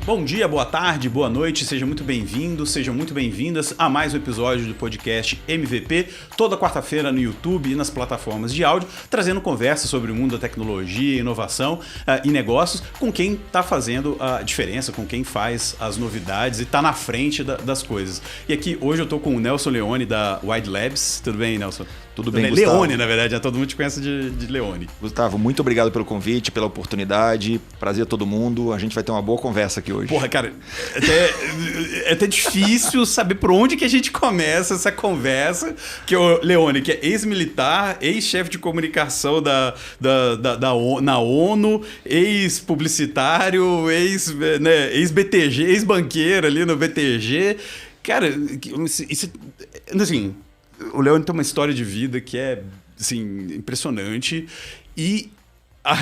Bom dia, boa tarde, boa noite, sejam muito bem-vindos, sejam muito bem-vindas a mais um episódio do podcast MVP, toda quarta-feira no YouTube e nas plataformas de áudio, trazendo conversa sobre o mundo da tecnologia, inovação e negócios com quem está fazendo a diferença, com quem faz as novidades e está na frente das coisas. E aqui hoje eu estou com o Nelson Leone da Wide Labs. Tudo bem, Nelson? Tudo bem, Gustavo? Leone, na verdade, todo mundo te conhece de Leone. Gustavo, muito obrigado pelo convite, pela oportunidade. Prazer a todo mundo. A gente vai ter uma boa conversa aqui hoje. Porra, cara, é até difícil saber por onde que a gente começa essa conversa. Que o Leone, que é ex-militar, ex-chefe de comunicação na ONU, ex-publicitário, ex-BTG, ex-banqueiro ali no BTG. Cara, isso, assim, o Leone tem uma história de vida que é, assim, impressionante. E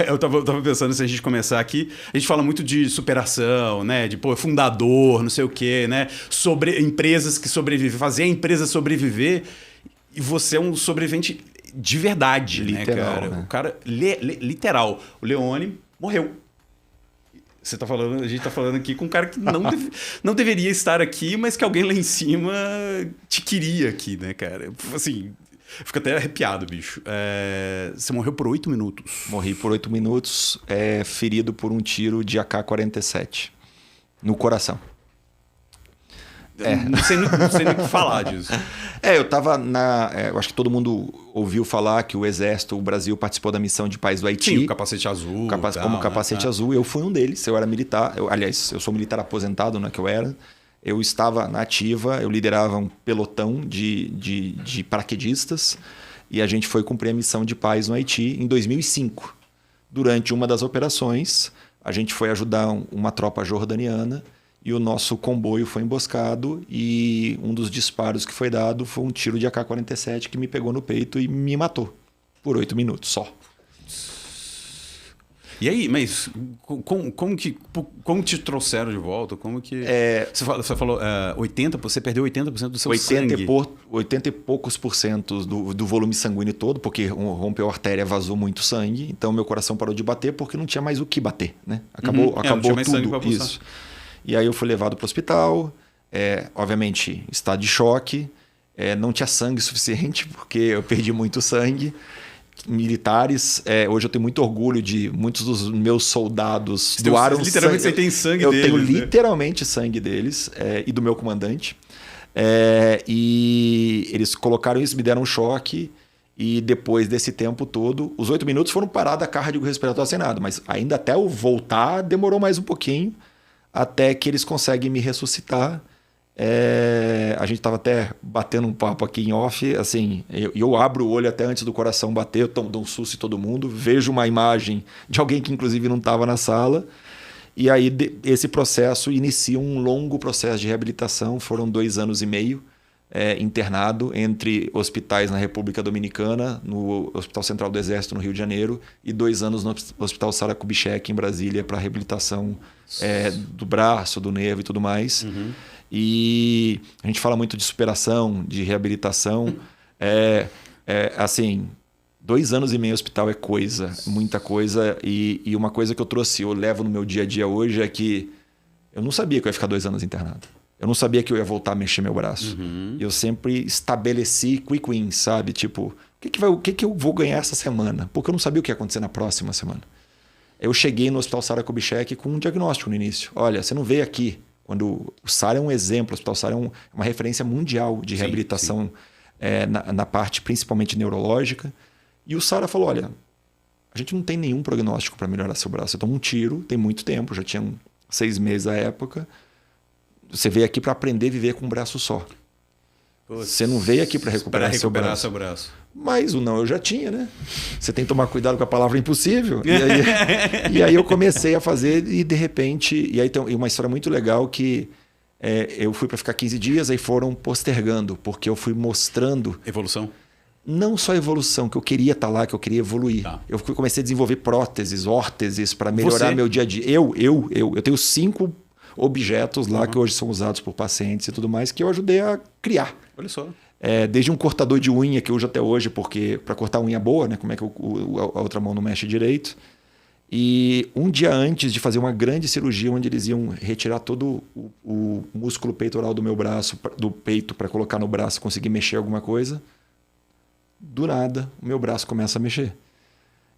eu tava pensando, se a gente começar aqui, a gente fala muito de superação, né? De, fundador, não sei o quê, né? Sobre empresas que sobrevivem, fazer a empresa sobreviver. E você é um sobrevivente de verdade, literal, né, cara? Né? O cara, literal. O Leone morreu. A gente tá falando aqui com um cara que não deveria estar aqui, mas que alguém lá em cima te queria aqui, né, cara? Assim, fico até arrepiado, bicho. Você morreu por 8 minutos. Morri por 8 minutos, ferido por um tiro de AK-47 no coração. Não sei nem o que falar disso. Eu tava eu acho que todo mundo ouviu falar que o Brasil participou da missão de paz do Haiti. Sim, o capacete azul. Como capacete azul, eu fui um deles. Eu era militar. Aliás, eu sou militar aposentado, né, que eu era. Eu estava na ativa, eu liderava um pelotão de paraquedistas e a gente foi cumprir a missão de paz no Haiti em 2005. Durante uma das operações, a gente foi ajudar uma tropa jordaniana e o nosso comboio foi emboscado e um dos disparos que foi dado foi um tiro de AK-47 que me pegou no peito e me matou por 8 minutos só. E aí, mas como te trouxeram de volta? Como que... Você falou 80%, você perdeu 80% do seu sangue. 80 e poucos % do volume sanguíneo todo, porque rompeu a artéria, vazou muito sangue, então meu coração parou de bater porque não tinha mais o que bater, né? Acabou não tinha mais sangue pra tudo isso. E aí eu fui levado para o hospital, obviamente, estado de choque, não tinha sangue suficiente, porque eu perdi muito sangue. Militares, hoje eu tenho muito orgulho de muitos dos meus soldados doaram sangue. Literalmente você tem sangue deles. Eu tenho literalmente sangue deles e do meu comandante. E eles colocaram isso, me deram um choque. E depois desse tempo todo, os 8 minutos foram parada cardiorrespiratória sem nada. Mas ainda até eu voltar, demorou mais um pouquinho. Até que eles conseguem me ressuscitar. A gente estava até batendo um papo aqui em off. Assim, eu abro o olho até antes do coração bater, eu dou um susto em todo mundo, vejo uma imagem de alguém que inclusive não estava na sala. E aí esse processo inicia um longo processo de reabilitação. Foram 2 anos e meio internado entre hospitais na República Dominicana, no Hospital Central do Exército no Rio de Janeiro, e 2 anos no Hospital Sara Kubitschek em Brasília para reabilitação do braço, do nervo e tudo mais. Uhum. E a gente fala muito de superação, de reabilitação. Assim, 2 anos e meio no hospital é muita coisa. E uma coisa que eu levo no meu dia a dia hoje é que eu não sabia que eu ia ficar 2 anos internado. Eu não sabia que eu ia voltar a mexer meu braço. Uhum. Eu sempre estabeleci quick wins, sabe? Tipo, o que eu vou ganhar essa semana? Porque eu não sabia o que ia acontecer na próxima semana. Eu cheguei no Hospital Sara Kubitschek com um diagnóstico no início. Olha, você não veio aqui. Quando o Sara é um exemplo, o Hospital Sara é uma referência mundial de reabilitação na parte principalmente neurológica. E o Sara falou, olha, a gente não tem nenhum prognóstico para melhorar seu braço. Você toma um tiro, tem muito tempo, já tinha 6 meses à época. Você veio aqui para aprender a viver com um braço só. Você não veio aqui para recuperar seu braço. Mas o não eu já tinha, né? Você tem que tomar cuidado com a palavra impossível. E aí eu comecei a fazer e de repente... E aí tem uma história muito legal que eu fui para ficar 15 dias, aí foram postergando, porque eu fui mostrando... Evolução? Não só evolução, que eu queria estar lá, que eu queria evoluir. Tá. Eu comecei a desenvolver próteses, órteses para melhorar meu dia a dia. Eu tenho 5 objetos lá que hoje são usados por pacientes e tudo mais, que eu ajudei a criar. Olha só. Desde um cortador de unha que eu uso até hoje, porque para cortar unha boa, né? Como é que a outra mão não mexe direito. E um dia antes de fazer uma grande cirurgia, onde eles iam retirar todo o músculo peitoral do meu braço, do peito, para colocar no braço e conseguir mexer alguma coisa, do nada, o meu braço começa a mexer.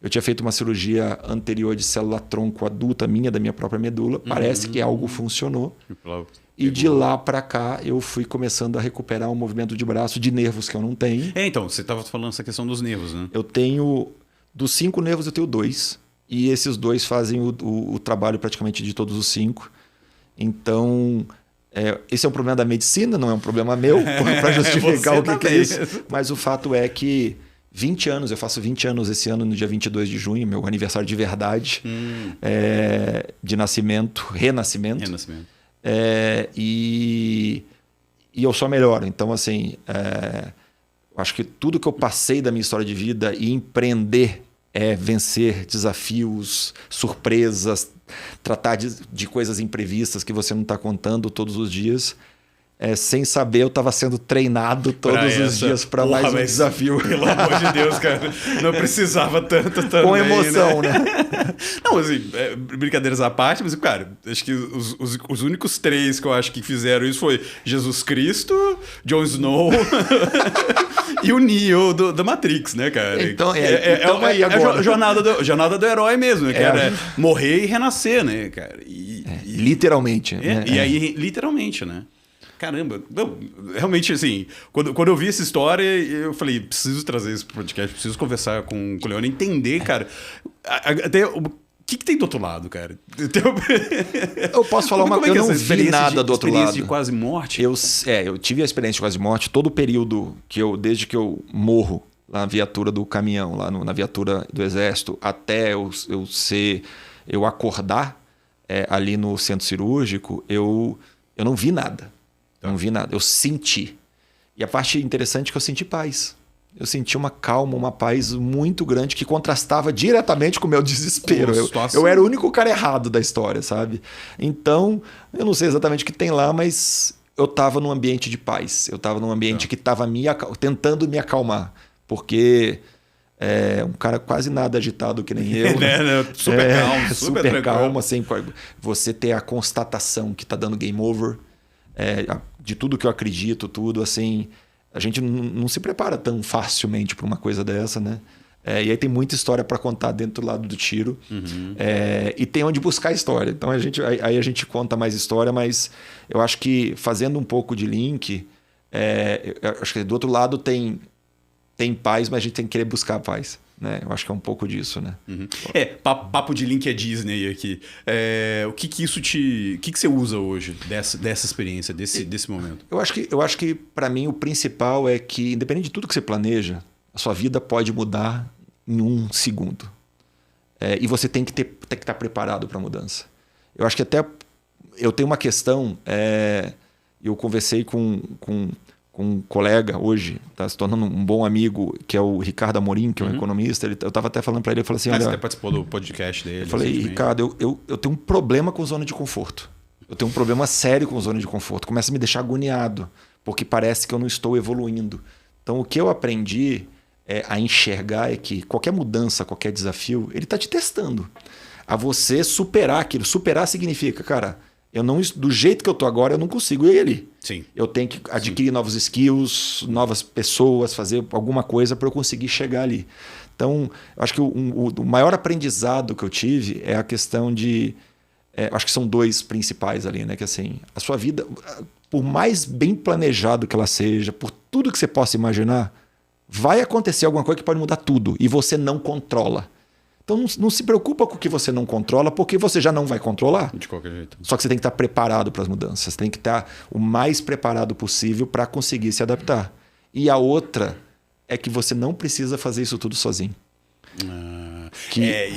Eu tinha feito uma cirurgia anterior de célula-tronco adulta minha, da minha própria medula. Parece que algo funcionou. E de lá para cá, eu fui começando a recuperar um movimento de braço de nervos que eu não tenho. Então, você estava falando essa questão dos nervos, né? Eu tenho... Dos 5 nervos, eu tenho 2. E esses 2 fazem o trabalho praticamente de todos os 5. Então... esse é um problema da medicina, não é um problema meu, para justificar o que é isso. Mas o fato é que 20 anos, eu faço 20 anos esse ano, no dia 22 de junho, meu aniversário de verdade, de nascimento, renascimento. E eu só melhoro. Então, assim, acho que tudo que eu passei da minha história de vida e empreender é vencer desafios, surpresas, tratar de coisas imprevistas que você não está contando todos os dias. Sem saber, eu estava sendo treinado todos os dias para mais um desafio. Pelo amor de Deus, cara. Não precisava tanto também. Com emoção, né? Não, assim, brincadeiras à parte, mas, cara, acho que os únicos 3 que eu acho que fizeram isso foi Jesus Cristo, Jon Snow e o Neo da Matrix, né, cara? Então, aí agora. A jornada do herói mesmo, né? Que era morrer e renascer, né, cara? Literalmente. E aí, literalmente, né? Caramba, não, realmente, assim, quando eu vi essa história, eu falei, preciso trazer isso pro podcast, preciso conversar com o Leone, entender, cara, até o que tem do outro lado, cara? Eu posso falar uma coisa, eu não vi nada do outro lado. Experiência de quase morte? Eu tive a experiência de quase morte, todo o período desde que eu morro na viatura do caminhão, lá na viatura do exército, até eu acordar ali no centro cirúrgico, eu não vi nada. Não vi nada, eu senti. E a parte interessante é que eu senti paz. Eu senti uma calma, uma paz muito grande que contrastava diretamente com o meu desespero. Eu era o único cara errado da história, sabe? Então, eu não sei exatamente o que tem lá, mas eu estava num ambiente de paz. Eu estava num ambiente que estava tentando me acalmar. Porque um cara quase nada agitado que nem eu. Super calmo, super calmo. Assim, você ter a constatação que está dando game over. De tudo que eu acredito, tudo, assim, a gente não se prepara tão facilmente para uma coisa dessa, né? E aí tem muita história para contar dentro do lado do tiro. E tem onde buscar história. Então aí a gente conta mais história, mas eu acho que fazendo um pouco de link, eu acho que do outro lado tem paz, mas a gente tem que querer buscar a paz. Né? Eu acho que é um pouco disso, né? Papo de link é Disney aqui. O que isso o que você usa hoje dessa experiência, desse momento? Eu acho que para mim o principal é que, independente de tudo que você planeja, a sua vida pode mudar em 1 segundo. E você tem que estar preparado para a mudança. Eu acho que até eu tenho uma questão. Eu conversei com um colega hoje, está se tornando um bom amigo, que é o Ricardo Amorim, que é um economista. Eu estava até falando para ele, eu falei assim... Você até participou do podcast dele. Eu falei, Ricardo, eu tenho um problema com zona de conforto. Eu tenho um problema sério com zona de conforto. Começa a me deixar agoniado, porque parece que eu não estou evoluindo. Então, o que eu aprendi a enxergar é que qualquer mudança, qualquer desafio, ele está te testando. A você superar aquilo. Superar significa, cara... do jeito que eu tô agora, eu não consigo ir ali. Sim. Eu tenho que adquirir novos skills, novas pessoas, fazer alguma coisa para eu conseguir chegar ali. Então, eu acho que o maior aprendizado que eu tive é a questão de... acho que são 2 principais ali, né? Que assim, a sua vida, por mais bem planejado que ela seja, por tudo que você possa imaginar, vai acontecer alguma coisa que pode mudar tudo e você não controla. Então não se preocupa com o que você não controla, porque você já não vai controlar. De qualquer jeito. Só que você tem que estar preparado para as mudanças. Você tem que estar o mais preparado possível para conseguir se adaptar. E a outra é que você não precisa fazer isso tudo sozinho.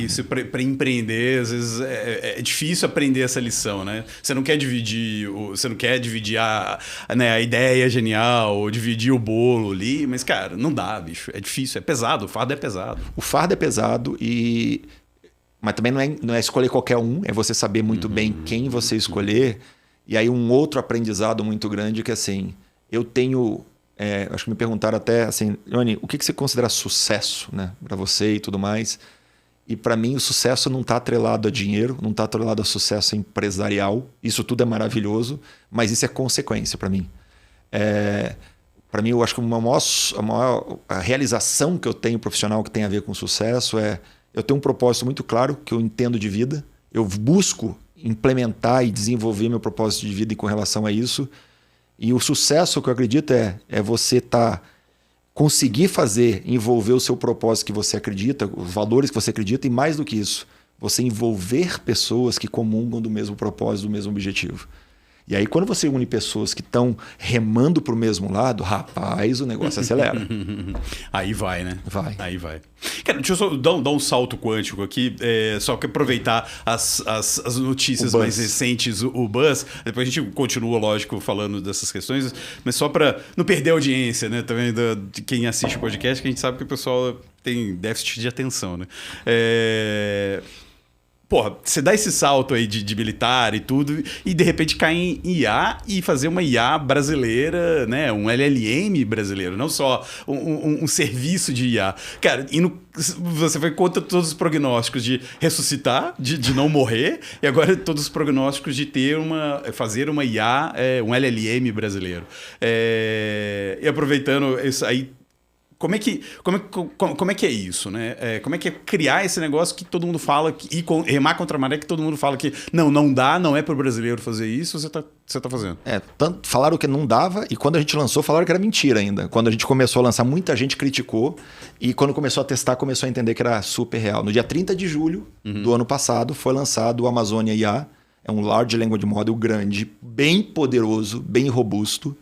Isso para empreender, às vezes é difícil aprender essa lição, né? Você não quer dividir a ideia genial, ou dividir o bolo ali, mas, cara, não dá, bicho. É difícil, é pesado, o fardo é pesado. O fardo é pesado, mas também não é escolher qualquer um, é você saber muito bem quem você escolher. E aí um outro aprendizado muito grande que, assim, eu tenho... acho que me perguntaram até assim, Leone, o que você considera sucesso, né, para você e tudo mais? E para mim o sucesso não está atrelado a dinheiro, não está atrelado a sucesso empresarial. Isso tudo é maravilhoso, mas isso é consequência para mim. Para mim, eu acho que a realização que eu tenho profissional que tem a ver com sucesso é eu tenho um propósito muito claro que eu entendo de vida. Eu busco implementar e desenvolver meu propósito de vida com relação a isso. E o sucesso que eu acredito é você conseguir envolver o seu propósito que você acredita, os valores que você acredita, e mais do que isso, você envolver pessoas que comungam do mesmo propósito, do mesmo objetivo. E aí, quando você une pessoas que estão remando para o mesmo lado, rapaz, o negócio acelera. Aí vai, né? Vai. Aí vai. Cara, deixa eu só dar um salto quântico aqui, só que aproveitar as notícias mais recentes, o buzz. Depois a gente continua, lógico, falando dessas questões, mas só para não perder a audiência, né? Também de quem assiste o podcast, que a gente sabe que o pessoal tem déficit de atenção, né? Porra, você dá esse salto aí de militar e tudo, e de repente cai em IA e fazer uma IA brasileira, né? Um LLM brasileiro, não só um serviço de IA. Cara, você foi contra todos os prognósticos de ressuscitar, de não morrer, e agora todos os prognósticos de fazer uma IA, um LLM brasileiro. E aproveitando isso aí, como é que é isso, né? Como é que é criar esse negócio que todo mundo fala e remar contra a maré que todo mundo fala que não dá, não é para o brasileiro fazer isso, você tá fazendo? Tanto falaram que não dava e quando a gente lançou falaram que era mentira ainda. Quando a gente começou a lançar, muita gente criticou e quando começou a testar, começou a entender que era super real. No dia 30 de julho do ano passado foi lançado o Amazônia IA. É um Large Language Model grande, bem poderoso, bem robusto.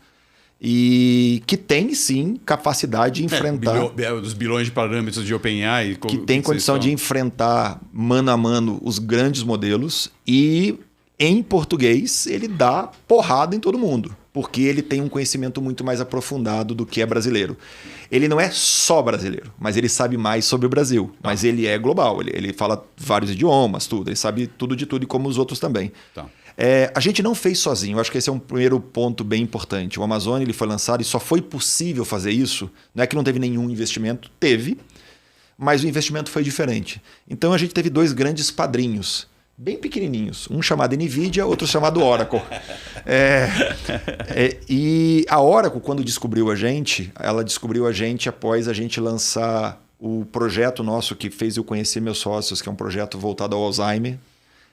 E que tem, sim, capacidade de enfrentar... Os bilhões de parâmetros de OpenAI... Que tem condição de enfrentar mano a mano os grandes modelos e, em português, ele dá porrada em todo mundo. Porque ele tem um conhecimento muito mais aprofundado do que é brasileiro. Ele não é só brasileiro, mas ele sabe mais sobre o Brasil. Tá. Mas ele é global, ele fala vários idiomas, tudo. Ele sabe tudo de tudo e como os outros também. Tá. A gente não fez sozinho, eu acho que esse é um primeiro ponto bem importante. O Amazônia ele foi lançado e só foi possível fazer isso, não é que não teve nenhum investimento, teve, mas o investimento foi diferente. Então a gente teve 2 grandes padrinhos, bem pequenininhos, um chamado NVIDIA, outro chamado Oracle. E a Oracle, quando descobriu a gente, ela descobriu a gente após a gente lançar o projeto nosso que fez eu conhecer meus sócios, que é um projeto voltado ao Alzheimer,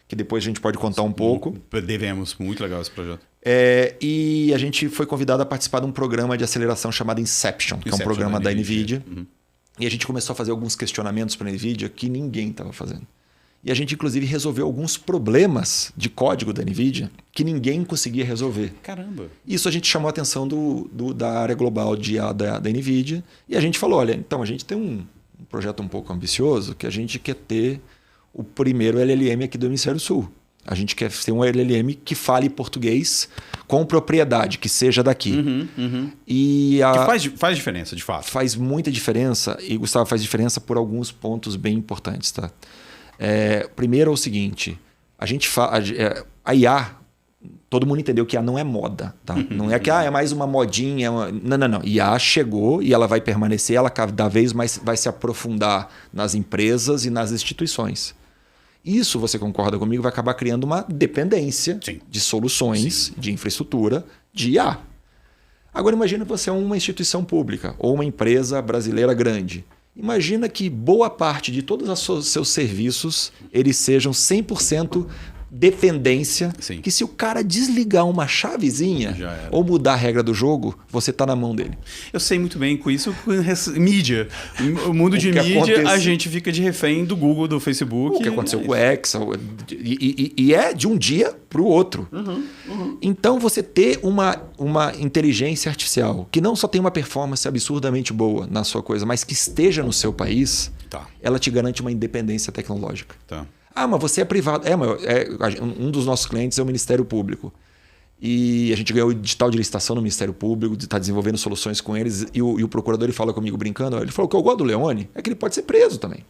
que depois a gente pode contar um pouco. Devemos, muito legal esse projeto. E a gente foi convidado a participar de um programa de aceleração chamado Inception, que é um programa da NVIDIA. Uhum. E a gente começou a fazer alguns questionamentos para a NVIDIA que ninguém estava fazendo. E a gente, inclusive, resolveu alguns problemas de código da NVIDIA que ninguém conseguia resolver. Caramba! Isso a gente chamou a atenção da área global da NVIDIA. E a gente falou, olha, então a gente tem um projeto um pouco ambicioso que a gente quer ter o primeiro LLM aqui do Hemisfério Sul. A gente quer ter um LLM que fale português com propriedade, que seja daqui. Que faz diferença, de fato. Faz muita diferença. E, Gustavo, faz diferença por alguns pontos bem importantes. Tá? Primeiro é o seguinte. A IA, todo mundo entendeu que IA não é moda. Tá? Não é que é mais uma modinha. Não. IA chegou e ela vai permanecer. Ela cada vez mais vai se aprofundar nas empresas e nas instituições. Isso, você concorda comigo, vai acabar criando uma dependência de soluções, de infraestrutura, de IA. Agora imagina que você é uma instituição pública ou uma empresa brasileira grande. Imagina que boa parte de todos os seus serviços eles sejam 100% dependência, que se o cara desligar uma chavezinha ou mudar a regra do jogo, você está na mão dele. Eu sei muito bem com isso, com mídia. O mundo de mídia, a gente fica de refém do Google, do Facebook. O que aconteceu com o Hexa. E é de um dia para o outro. Então, você ter uma inteligência artificial que não só tem uma performance absurdamente boa na sua coisa, mas que esteja no seu país, ela te garante uma independência tecnológica. Mas você é privado. Um dos nossos clientes é o Ministério Público. E a gente ganhou o edital de licitação no Ministério Público, está desenvolvendo soluções com eles. E o procurador ele fala comigo brincando, ele falou que eu gosto do Leone é que ele pode ser preso também.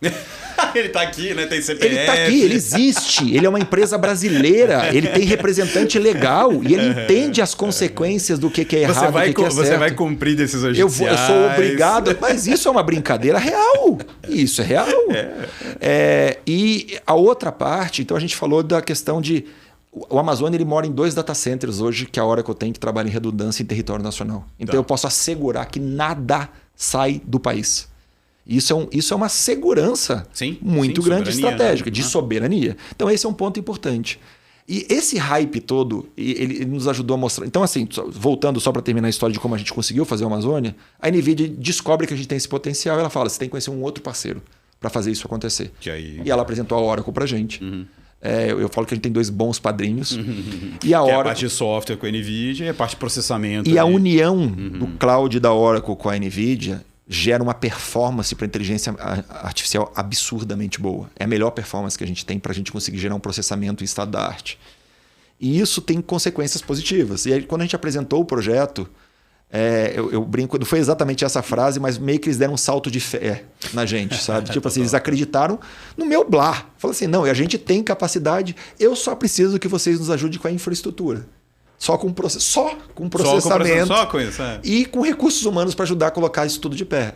Ele tá aqui, né? Tem CPF. Ele tá aqui, ele existe, ele é uma empresa brasileira, ele tem representante legal e ele entende as consequências do que é errado, do que é certo. Você vai cumprir decisões eu judiciais. sou obrigado, mas isso é uma brincadeira real. Isso é real. E a outra parte, então a gente falou da questão de... O Amazônia ele mora em 2 data centers hoje, que a Oracle tem, que trabalha em redundância em território nacional. Então eu posso assegurar que nada sai do país. Isso é uma segurança muito grande, estratégica, né? De soberania. Então esse é um ponto importante. E esse hype todo, ele nos ajudou a mostrar... Então assim, voltando só para terminar a história de como a gente conseguiu fazer a Amazônia, a NVIDIA descobre que a gente tem esse potencial e ela fala, você tem que conhecer um outro parceiro para fazer isso acontecer. E ela apresentou a Oracle para a gente. Eu falo que a gente tem 2 bons padrinhos. E a Oracle, a parte de software com a NVIDIA e a parte de processamento. E a união do cloud da Oracle com a NVIDIA gera uma performance para inteligência artificial absurdamente boa. É a melhor performance que a gente tem para a gente conseguir gerar um processamento em estado da arte. E isso tem consequências positivas. E aí, quando a gente apresentou o projeto, eu brinco, não foi exatamente essa frase, mas meio que eles deram um salto de fé na gente, sabe? Tipo assim, eles acreditaram no meu blá. Falaram assim, não, a gente tem capacidade, eu só preciso que vocês nos ajudem com a infraestrutura. Só com processamento. Só com isso, E com recursos humanos para ajudar a colocar isso tudo de pé.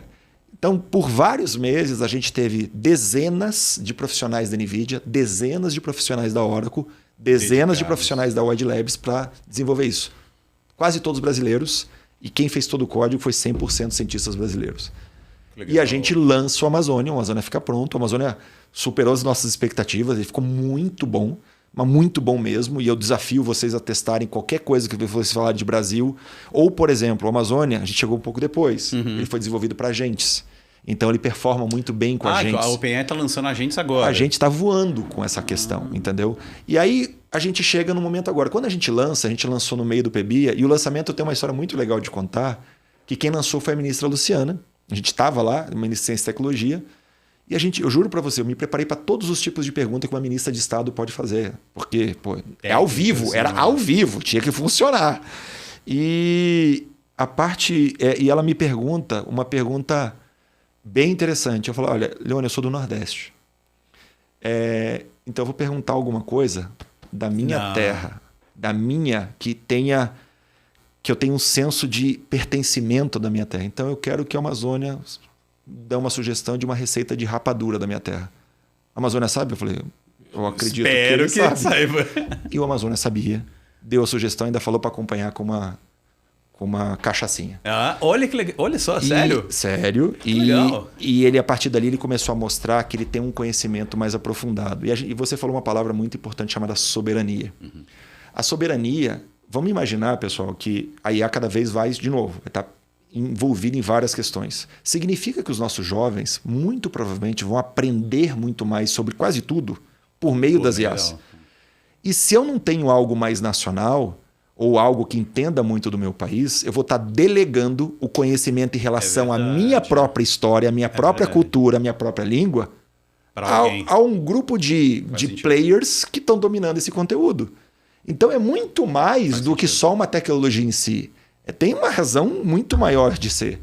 Então, por vários meses, a gente teve dezenas de profissionais da NVIDIA, dezenas de profissionais da Oracle, dezenas de profissionais da Wide Labs para desenvolver isso. Quase todos brasileiros. E quem fez todo o código foi 100% cientistas brasileiros. Legal. E a gente lança o Amazônia fica pronto. O Amazônia superou as nossas expectativas, ele ficou muito bom, mas muito bom mesmo. E eu desafio vocês a testarem qualquer coisa que vocês falarem de Brasil. Ou, por exemplo, o Amazônia, a gente chegou um pouco depois. Ele foi desenvolvido para agentes. Então ele performa muito bem com agentes. A OpenAI está lançando agentes agora. A gente está voando com essa questão, entendeu? E aí a gente chega no momento agora. Quando a gente lançou no meio do PBIA, e o lançamento tem uma história muito legal de contar, que quem lançou foi a ministra Luciana. A gente estava lá, ministra de Ciência e Tecnologia, e eu juro para você, eu me preparei para todos os tipos de pergunta que uma ministra de Estado pode fazer. Porque é ao vivo, era ao vivo, tinha que funcionar. E e ela me pergunta uma pergunta bem interessante. Eu falo, olha, Leone, eu sou do Nordeste. Então eu vou perguntar alguma coisa da minha terra, que eu tenha um senso de pertencimento da minha terra. Então eu quero que a Amazônia dê uma sugestão de uma receita de rapadura da minha terra. A Amazônia sabe? Eu falei, eu acredito Espero que ele saiba. E o Amazônia sabia. Deu a sugestão, ainda falou para acompanhar com uma cachaçinha. Olha que legal. Olha só, sério? Sério. E ele, a partir dali, ele começou a mostrar que ele tem um conhecimento mais aprofundado. E você falou uma palavra muito importante chamada soberania. A soberania, vamos imaginar, pessoal, que a IA cada vez vai, de novo, vai estar envolvida em várias questões. Significa que os nossos jovens, muito provavelmente, vão aprender muito mais sobre quase tudo por meio das IAs. E se eu não tenho algo mais nacional, ou algo que entenda muito do meu país, eu vou estar delegando o conhecimento em relação à minha própria história, à minha própria cultura, à minha própria língua, a um grupo de players que estão dominando esse conteúdo. Então é muito mais do que só uma tecnologia em si. Tem uma razão muito maior de ser.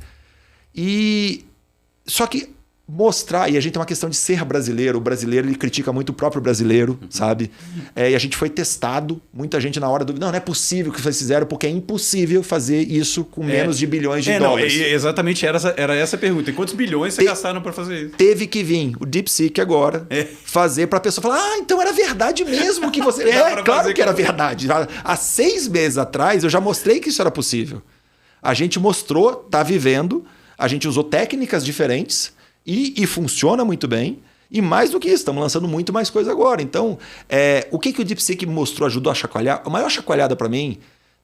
Só que mostrar, e a gente tem uma questão de ser brasileiro, o brasileiro ele critica muito o próprio brasileiro, sabe? E a gente foi testado, muita gente na hora não é possível que vocês fizeram, porque é impossível fazer isso com menos de bilhões de dólares. Exatamente, era essa a pergunta. E quantos bilhões vocês gastaram para fazer isso? Teve que vir o DeepSeek agora fazer para a pessoa falar, então era verdade mesmo que você... claro que era verdade. Há 6 meses atrás eu já mostrei que isso era possível. A gente mostrou, está vivendo, a gente usou técnicas diferentes, e funciona muito bem. E mais do que isso, estamos lançando muito mais coisa agora. Então, o que o DeepSeek mostrou, ajudou a chacoalhar? A maior chacoalhada para mim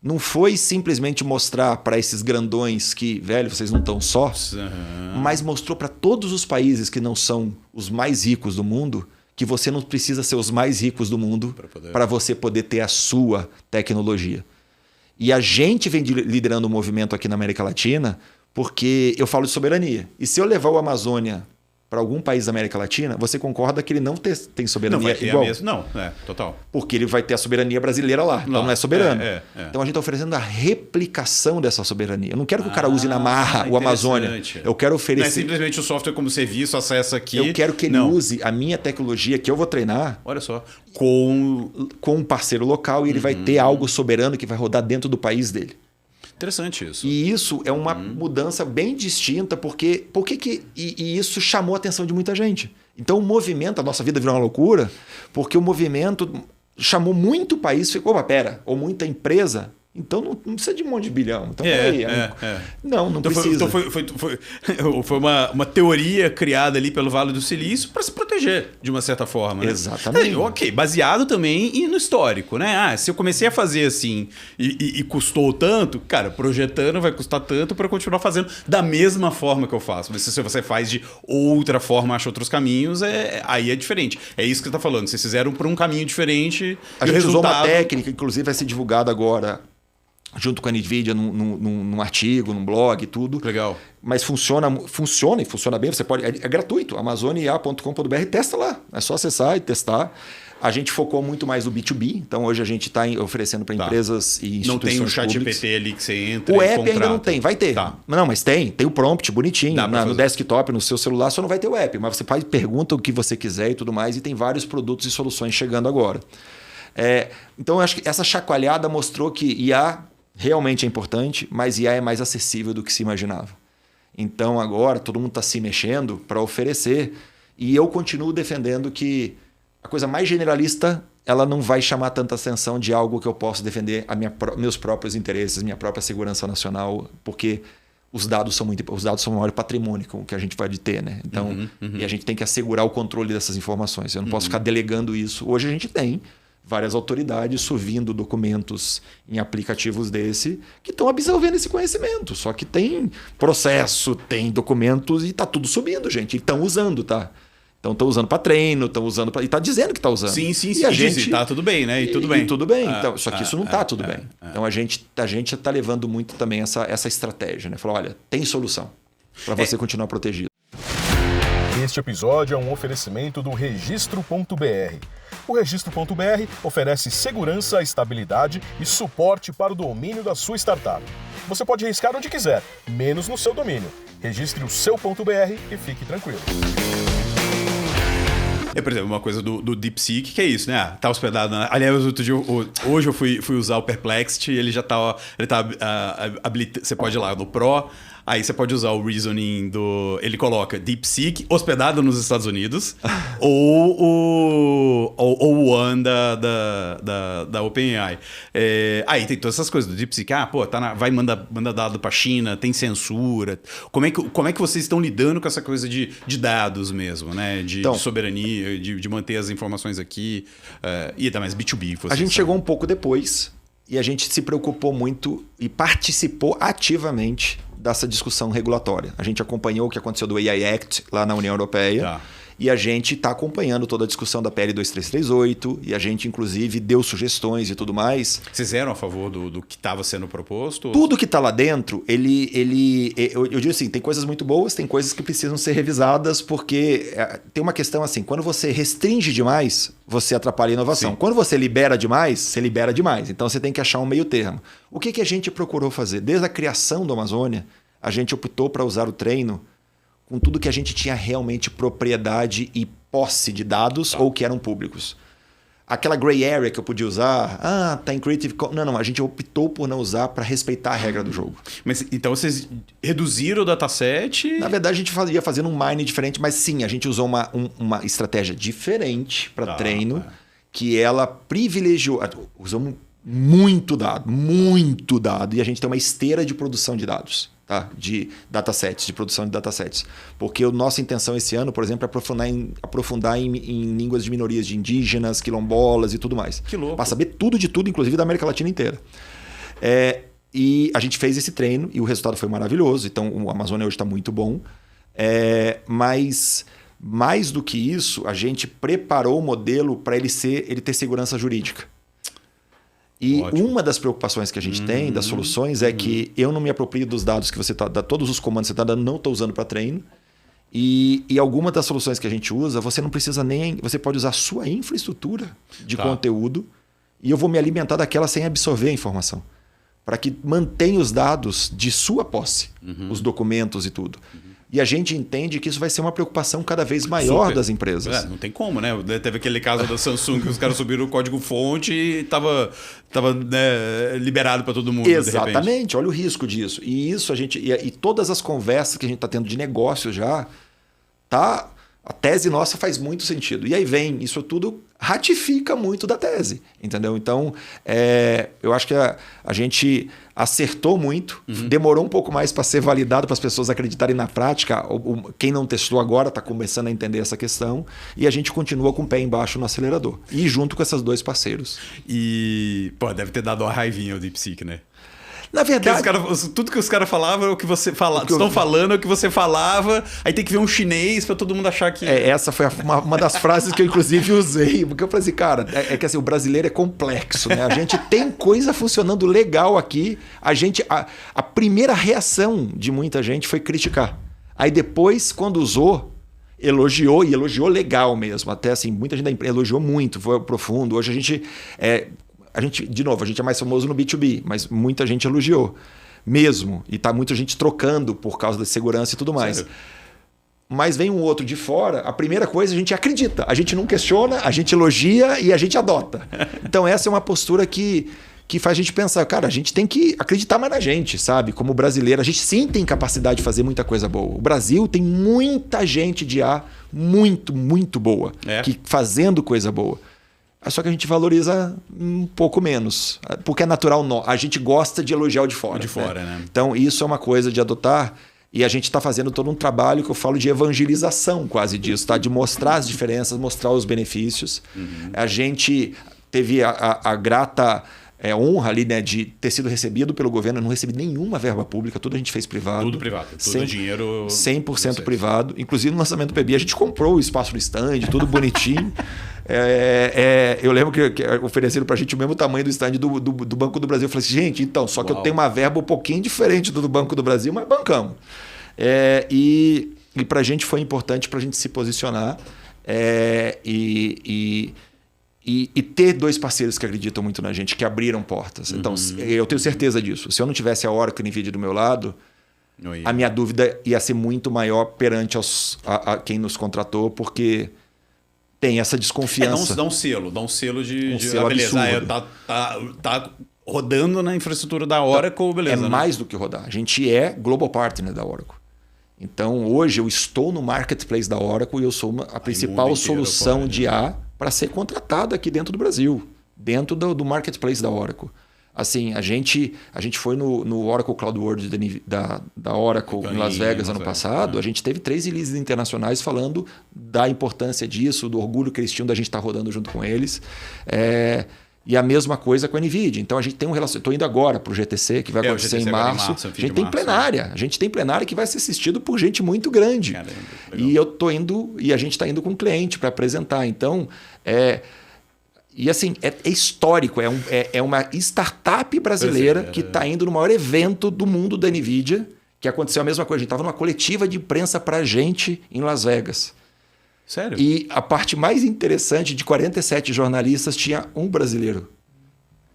não foi simplesmente mostrar para esses grandões que, velho, vocês não estão só, mas mostrou para todos os países que não são os mais ricos do mundo que você não precisa ser os mais ricos do mundo para você poder ter a sua tecnologia. E a gente vem liderando o movimento aqui na América Latina porque eu falo de soberania. E se eu levar o Amazônia para algum país da América Latina, você concorda que ele não tem soberania Não vai ter igual? Não, total. Porque ele vai ter a soberania brasileira lá, então não é soberano. Então a gente está oferecendo a replicação dessa soberania. Eu não quero que o cara use na marra o Amazônia. Eu quero oferecer... Não é simplesmente o software como serviço, acessa aqui. Eu quero que ele use a minha tecnologia que eu vou treinar... Olha só. Com um parceiro local e ele vai ter algo soberano que vai rodar dentro do país dele. Interessante isso. E isso é uma mudança bem distinta, porque isso chamou a atenção de muita gente. Então o movimento, a nossa vida virou uma loucura, porque o movimento chamou muito país, ficou, opa, pera, ou muita empresa. Então não precisa de um monte de bilhão. Então, não então precisa. Foi uma teoria criada ali pelo Vale do Silício para se proteger, de uma certa forma. Né? Exatamente. Ok, baseado também no histórico, né? Se eu comecei a fazer assim e custou tanto, cara, projetando vai custar tanto para continuar fazendo da mesma forma que eu faço. Mas se você faz de outra forma, acha outros caminhos, aí é diferente. É isso que você está falando. Vocês fizeram por um caminho diferente. A gente usou uma técnica, inclusive vai ser divulgada agora, junto com a NVIDIA, num artigo, num blog e tudo. Legal. Mas funciona bem. Você pode, é gratuito, amazonia.com.br, testa lá. É só acessar e testar. A gente focou muito mais no B2B, então hoje a gente está oferecendo para empresas e instituições não tem o chat públicas. GPT ali que você entra o e app contrata. ainda não tem, vai ter. Tá. Não, mas tem o prompt bonitinho, no desktop, no seu celular, só não vai ter o app. Mas você faz, pergunta o que você quiser e tudo mais, e tem vários produtos e soluções chegando agora. Então eu acho que essa chacoalhada mostrou que IA realmente é importante, mas IA é mais acessível do que se imaginava. Então agora todo mundo está se mexendo para oferecer, e eu continuo defendendo que a coisa mais generalista ela não vai chamar tanta atenção de algo que eu posso defender meus próprios interesses, minha própria segurança nacional, porque os dados são o maior patrimônio que a gente vai ter, né? Então, e a gente tem que assegurar o controle dessas informações. Eu não posso ficar delegando isso. Hoje a gente tem várias autoridades subindo documentos em aplicativos desse que estão absorvendo esse conhecimento. Só que tem processo, tem documentos e está tudo subindo, gente. E estão usando, tá? Então estão usando para treino, estão usando para... E está dizendo que está usando. Sim. E a gente está tudo bem, né? E tudo bem. E tudo bem. Então, só que isso não está tudo bem. Então a gente está levando muito também essa estratégia, né? Falar, olha, tem solução para você continuar protegido. Este episódio é um oferecimento do Registro.br. O Registro.br oferece segurança, estabilidade e suporte para o domínio da sua startup. Você pode riscar onde quiser, menos no seu domínio. Registre o seu .br e fique tranquilo. Por exemplo, uma coisa do DeepSeek, que é isso, né? Tá hospedado Aliás, outro dia, hoje eu fui usar o Perplexity, ele já tá... habilitado. Você pode ir lá no Pro, aí você pode usar o reasoning ele coloca DeepSeek hospedado nos Estados Unidos ou o One da OpenAI. Aí tem todas essas coisas do DeepSeek. Vai mandar dado pra China, tem censura. Como é que vocês estão lidando com essa coisa de dados mesmo, né? De soberania, de manter as informações aqui e até mais B2B. A gente chegou um pouco depois e a gente se preocupou muito e participou ativamente dessa discussão regulatória. A gente acompanhou o que aconteceu do AI Act lá na União Europeia e a gente está acompanhando toda a discussão da PL 2338 e a gente, inclusive, deu sugestões e tudo mais. Vocês eram a favor do que estava sendo proposto? Tudo que está lá dentro, eu digo assim, tem coisas muito boas, tem coisas que precisam ser revisadas, porque tem uma questão assim, quando você restringe demais, você atrapalha a inovação. Sim. Quando você libera demais, você libera demais. Então você tem que achar um meio termo. O que a gente procurou fazer? Desde a criação do Amazônia, a gente optou para usar o treino com tudo que a gente tinha realmente propriedade e posse de dados ou que eram públicos. Aquela gray area que eu podia usar, tá em Creative Commons. Não, a gente optou por não usar para respeitar a regra do jogo. Mas então vocês reduziram o dataset? Na verdade, a gente ia fazendo um mine diferente, mas sim, a gente usou uma estratégia diferente para treino, que ela privilegiou. Usamos muito dado, e a gente tem uma esteira de produção de dados. De datasets, de produção de datasets. Porque a nossa intenção esse ano, por exemplo, é aprofundar em línguas de minorias, de indígenas, quilombolas e tudo mais. Que louco. Para saber tudo de tudo, inclusive da América Latina inteira. E a gente fez esse treino e o resultado foi maravilhoso. Então o Amazônia hoje está muito bom. Mas mais do que isso, a gente preparou o modelo para ele ter segurança jurídica. E uma das preocupações que a gente tem das soluções é que eu não me aproprio dos dados que você está... Todos os comandos que você está dando, não estou usando para treino. E alguma das soluções que a gente usa, você não precisa nem... Você pode usar a sua infraestrutura de conteúdo e eu vou me alimentar daquela sem absorver a informação. Para que mantenha os dados de sua posse, os documentos e tudo. E a gente entende que isso vai ser uma preocupação cada vez maior das empresas. Não tem como, né? Teve aquele caso da Samsung que os caras subiram o código-fonte e estava liberado para todo mundo. Exatamente, olha o risco disso. E isso e todas as conversas que a gente está tendo de negócio já, a tese nossa faz muito sentido. E aí vem, isso tudo ratifica muito da tese, entendeu? Então, eu acho que a gente acertou muito, demorou um pouco mais para ser validado, para as pessoas acreditarem na prática. Quem não testou agora está começando a entender essa questão e a gente continua com o pé embaixo no acelerador. E junto com esses dois parceiros. E, deve ter dado uma raivinha o DeepSeek, né? Na verdade... Tudo que os caras falavam é o que você falava. Estão falando é o que você falava. Aí tem que ver um chinês para todo mundo achar que... Essa foi uma das frases que eu inclusive usei. Porque eu falei assim, cara, que assim, o brasileiro é complexo, né? A gente tem coisa funcionando legal aqui. A primeira reação de muita gente foi criticar. Aí depois, quando usou, elogiou, e elogiou legal mesmo. Até assim, muita gente da empresa elogiou muito, foi profundo. Hoje a gente é mais famoso no B2B, mas muita gente elogiou mesmo. E tá muita gente trocando por causa da segurança e tudo mais. Sério? Mas vem um outro de fora, a primeira coisa a gente acredita. A gente não questiona, a gente elogia e a gente adota. Então essa é uma postura que faz a gente pensar, cara, a gente tem que acreditar mais na gente, sabe? Como brasileiro, a gente sim tem capacidade de fazer muita coisa boa. O Brasil tem muita gente de IA muito, muito boa, fazendo coisa boa. Só que a gente valoriza um pouco menos, porque é natural. A gente gosta de elogiar o de fora. Né? Então, isso é uma coisa de adotar, e a gente está fazendo todo um trabalho que eu falo de evangelização quase disso, tá? De mostrar as diferenças, mostrar os benefícios. A gente teve a grata honra ali, né, de ter sido recebido pelo governo. Eu não recebi nenhuma verba pública, tudo a gente fez privado. Tudo privado, tudo dinheiro... 100% privado. Inclusive no lançamento do PB, a gente comprou o espaço do stand, tudo bonitinho. Eu lembro que ofereceram para a gente o mesmo tamanho do stand do Banco do Brasil. Eu falei assim, gente, então, só que eu tenho uma verba um pouquinho diferente do Banco do Brasil, mas bancamos. E para a gente foi importante para a gente se posicionar e ter dois parceiros que acreditam muito na gente, que abriram portas. Então, eu tenho certeza disso. Se eu não tivesse a Oracle e a NVIDIA do meu lado, a minha dúvida ia ser muito maior perante a quem nos contratou, porque tem essa desconfiança. Dá um selo de selo beleza. absurdo. Tá rodando na infraestrutura da Oracle, beleza. É mais do que rodar. A gente é Global Partner da Oracle. Então, hoje eu estou no marketplace da Oracle e eu sou a principal solução de IA para ser contratada aqui dentro do Brasil, dentro do marketplace da Oracle. Assim, a gente foi no Oracle Cloud World da Oracle em Las Vegas ano passado. A gente teve 3 releases internacionais falando da importância disso, do orgulho que eles tinham da gente estar rodando junto com eles. E a mesma coisa com a NVIDIA. Então a gente tem um relacionamento. Estou indo agora para o GTC, que vai acontecer em março. A gente tem plenária. A gente tem plenária que vai ser assistido por gente muito grande. Caramba, e eu estou indo, e a gente está indo com um cliente para apresentar. Então, e assim, é histórico. É uma startup brasileira que está indo no maior evento do mundo da NVIDIA, que aconteceu a mesma coisa. A gente estava numa coletiva de imprensa para a gente em Las Vegas. Sério? E a parte mais interessante, de 47 jornalistas, tinha um brasileiro.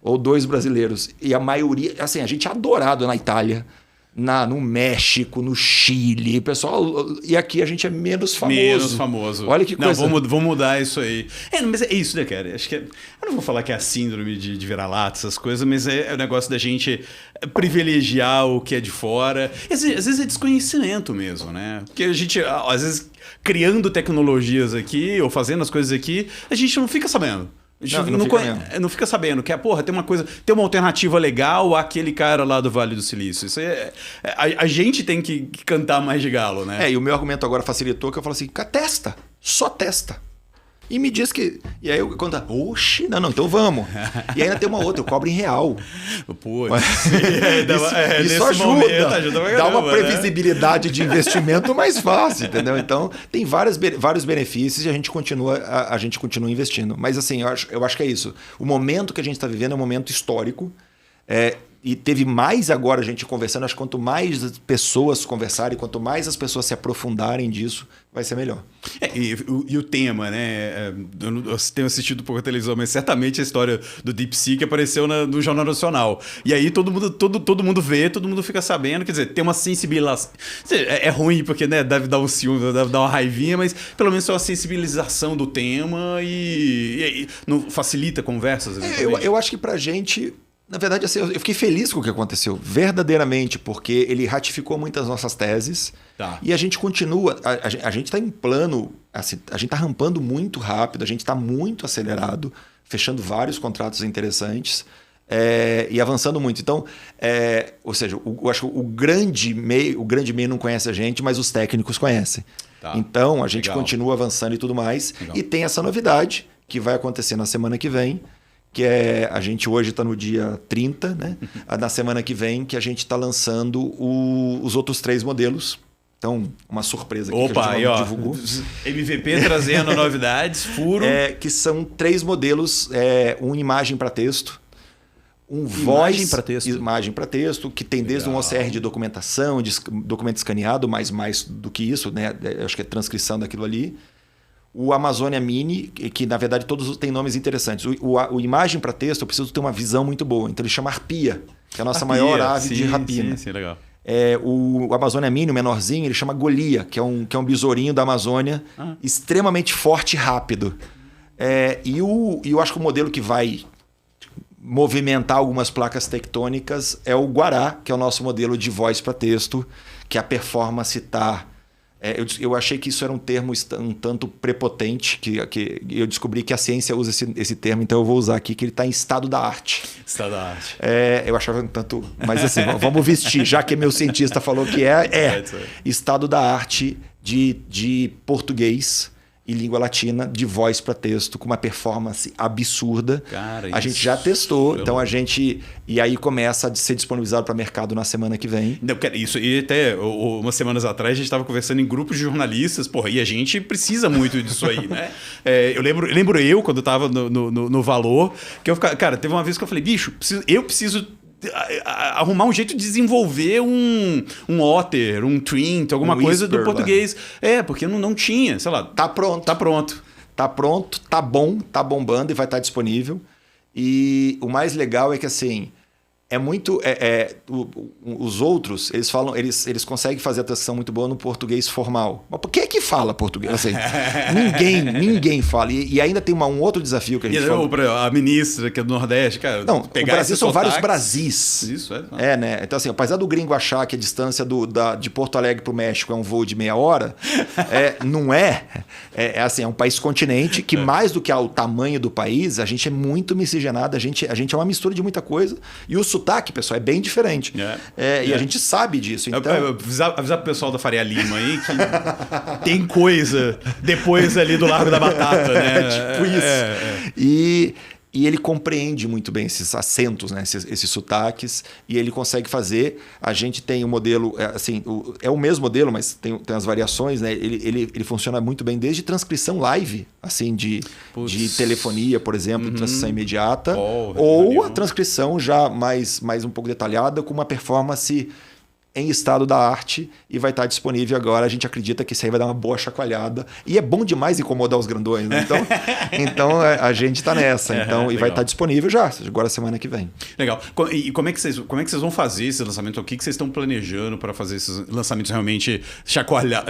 Ou 2 brasileiros. E a maioria... Assim, a gente é adorado na Itália, no México, no Chile. Pessoal, e aqui a gente é menos famoso. Menos famoso. Olha que coisa. Não, vamos mudar isso aí. Mas é isso, né, cara? Acho que eu não vou falar que é a síndrome de vira-lata, essas coisas, mas é o negócio da gente privilegiar o que é de fora. E, às vezes é desconhecimento mesmo, né? Porque a gente, às vezes, criando tecnologias aqui, ou fazendo as coisas aqui, a gente não fica sabendo. A gente não fica sabendo que tem uma alternativa legal àquele cara lá do Vale do Silício. Isso a gente tem que cantar mais de galo, né? E o meu argumento agora facilitou, que eu falo assim, testa, só testa. E me diz que... E aí eu conto, oxe, não, então vamos. E ainda tem uma outra, eu cobro em real. Pô, isso ajuda. Dá uma previsibilidade de investimento mais fácil, entendeu? Então, tem vários benefícios e a gente continua investindo. Mas assim, eu acho que é isso. O momento que a gente está vivendo é um momento histórico. E teve mais agora a gente conversando. Acho que quanto mais as pessoas conversarem, quanto mais as pessoas se aprofundarem disso, vai ser melhor. E o tema, né? Eu tenho assistido pouco a televisão, mas certamente a história do DeepSeek apareceu no Jornal Nacional. E aí todo mundo vê, todo mundo fica sabendo. Quer dizer, tem uma sensibilização. É ruim porque, né, deve dar um ciúme, deve dar uma raivinha, mas pelo menos tem uma sensibilização do tema e não facilita conversas. Eu acho que pra gente... Na verdade, assim, eu fiquei feliz com o que aconteceu, verdadeiramente, porque ele ratificou muitas nossas teses. Tá. E a gente continua, a gente está em plano, assim, a gente está rampando muito rápido, a gente está muito acelerado, fechando vários contratos interessantes e avançando muito. Então, ou seja, eu acho que o grande meio não conhece a gente, mas os técnicos conhecem. Tá. Então, a gente Legal. continua avançando e tudo mais. Legal. E tem essa novidade que vai acontecer na semana que vem, que a gente hoje está no dia 30, né? Na semana que vem que a gente está lançando os outros 3 modelos. Então, uma surpresa aqui que a gente não divulgou. MVP trazendo novidades, furo. Que são 3 modelos, um imagem para texto, Imagem para texto. Imagem para texto, que tem desde um OCR de documentação, de documento escaneado, mas mais do que isso, né? Acho que é transcrição daquilo ali. O Amazônia Mini, que na verdade todos têm nomes interessantes. O imagem para texto, eu preciso ter uma visão muito boa. Então ele chama Arpia, que é a nossa maior ave de rapina. Sim, legal. O Amazônia Mini, o menorzinho, ele chama Golia, que é um besourinho da Amazônia, extremamente forte e rápido. E eu acho que o modelo que vai movimentar algumas placas tectônicas é o Guará, que é o nosso modelo de voz para texto, que a performance está... Eu achei que isso era um termo um tanto prepotente, que eu descobri que a ciência usa esse termo, então eu vou usar aqui, que ele está em estado da arte. Estado da arte. Eu achava um tanto... Mas assim, vamos vestir, já que meu cientista falou que estado da arte de português e língua latina, de voz para texto, com uma performance absurda. Cara, a gente já testou, então a gente... E aí começa a ser disponibilizado para mercado na semana que vem. Não, isso, e até umas semanas atrás a gente estava conversando em grupos de jornalistas, e a gente precisa muito disso aí, né? Eu lembro quando eu estava no Valor, que eu ficava... Cara, teve uma vez que eu falei, bicho, eu preciso arrumar um jeito de desenvolver um Otter, um Trint, alguma coisa do português. Porque não tinha, sei lá. Tá pronto. Tá pronto. Tá pronto, tá bom, tá bombando e vai estar disponível. E o mais legal é que assim, é muito... os outros, eles falam, eles conseguem fazer a tradução muito boa no português formal. Mas por que fala português? Assim, ninguém fala. E ainda tem um outro desafio que a gente falou. A ministra, que é do Nordeste, cara... Não, o Brasil são vários Brasis. Isso, né? Então, assim, apesar do gringo achar que a distância de Porto Alegre para o México é um voo de meia hora, não é. Assim, é um país continente que, mais do que o tamanho do país, a gente é muito miscigenado, a gente é uma mistura de muita coisa. E o sotaque, pessoal, é bem diferente. E a gente sabe disso. Então... Avisar pro pessoal da Faria Lima aí que tem coisa depois ali do Largo da Batata, né? Tipo isso. E ele compreende muito bem esses acentos, né? esses sotaques, e ele consegue fazer. A gente tem um modelo, assim, é o mesmo modelo, mas tem as variações, né? Ele funciona muito bem desde transcrição live, assim, de telefonia, por exemplo, transcrição imediata, ou a transcrição já mais um pouco detalhada, com uma performance em estado da arte, e vai estar disponível agora. A gente acredita que isso aí vai dar uma boa chacoalhada. E é bom demais incomodar os grandões, né? Então a gente está nessa. E vai estar disponível já, agora semana que vem. Legal. E como é que vocês vão fazer esse lançamento? O que vocês estão planejando para fazer esses lançamentos realmente chacoalhar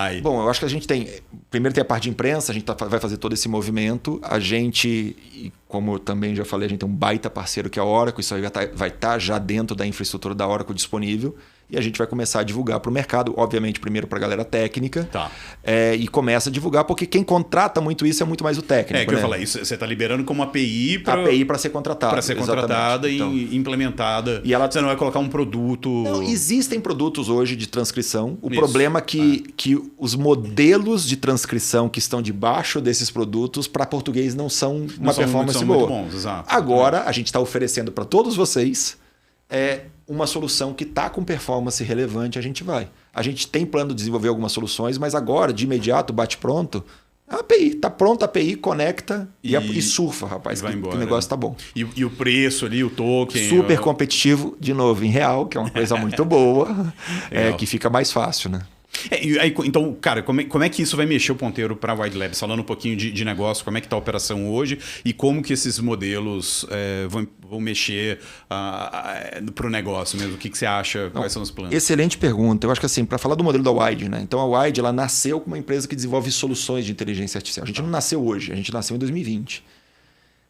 aí? Bom, eu acho que a gente tem... Primeiro tem a parte de imprensa, a gente vai fazer todo esse movimento. A gente... Como eu também já falei, a gente tem um baita parceiro que é a Oracle, isso aí vai estar já dentro da infraestrutura da Oracle disponível, e a gente vai começar a divulgar para o mercado, obviamente primeiro para a galera técnica, e começa a divulgar, porque quem contrata muito isso é muito mais o técnico. Que eu falei, isso você está liberando como API para ser contratada. Para ser contratada e implementada. E você não vai colocar um produto... Não, existem produtos hoje de transcrição. O problema é que os modelos de transcrição que estão debaixo desses produtos para português não são uma performance boa. Muito bons, exato. Agora, a gente está oferecendo para todos vocês uma solução que está com performance relevante, a gente vai. A gente tem plano de desenvolver algumas soluções, mas agora, de imediato, bate pronto, A API, tá pronta a API, conecta e surfa, rapaz, vai embora, que o negócio tá bom. E o preço ali, o token... Super competitivo, de novo, em real, que é uma coisa muito boa, que fica mais fácil, né? Então, cara, como é que isso vai mexer o ponteiro para a Wide Labs? Falando um pouquinho de negócio, como é que está a operação hoje e como que esses modelos vão mexer para o negócio mesmo? O que você acha? Quais são os planos? Excelente pergunta. Eu acho que assim, para falar do modelo da Wide, né? Então a Wide ela nasceu como uma empresa que desenvolve soluções de inteligência artificial. A gente não nasceu hoje, a gente nasceu em 2020.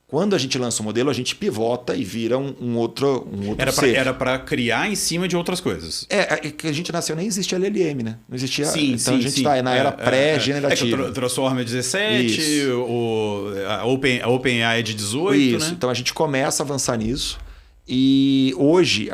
Quando a gente lança um modelo, a gente pivota e vira um outro ser. Era para criar em cima de outras coisas. Que a gente nasceu, nem existia LLM, né? Não existia. Sim, então a gente está na era pré-generativa. O Transformer é 17, a OpenAI é de 18, Isso. né? Então a gente começa a avançar nisso. E hoje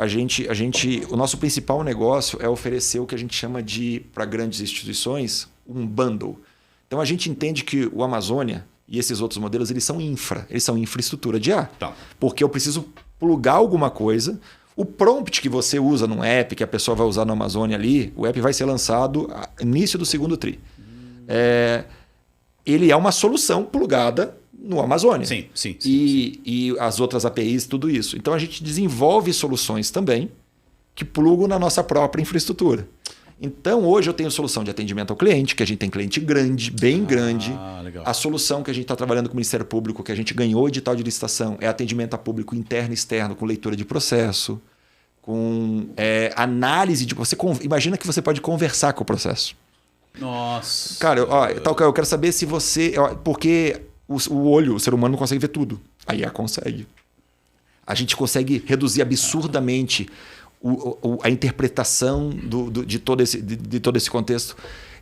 o nosso principal negócio é oferecer o que a gente chama de, para grandes instituições, um bundle. Então a gente entende que o Amazônia e esses outros modelos, eles são infraestrutura de IA. Tá. Porque eu preciso plugar alguma coisa. O prompt que você usa num app, que a pessoa vai usar no Amazônia ali, o app vai ser lançado no início do segundo tri. Ele é uma solução plugada no Amazônia. Sim. E as outras APIs, tudo isso. Então a gente desenvolve soluções também que plugam na nossa própria infraestrutura. Então, hoje eu tenho solução de atendimento ao cliente, que a gente tem cliente grande, bem grande. Legal. A solução que a gente está trabalhando com o Ministério Público, que a gente ganhou edital de licitação, é atendimento a público interno e externo, com leitura de processo, com análise de... Imagina que você pode conversar com o processo. Nossa. Cara, eu quero saber se você... Porque o ser humano não consegue ver tudo. A IA consegue. A gente consegue reduzir absurdamente a interpretação de todo esse contexto.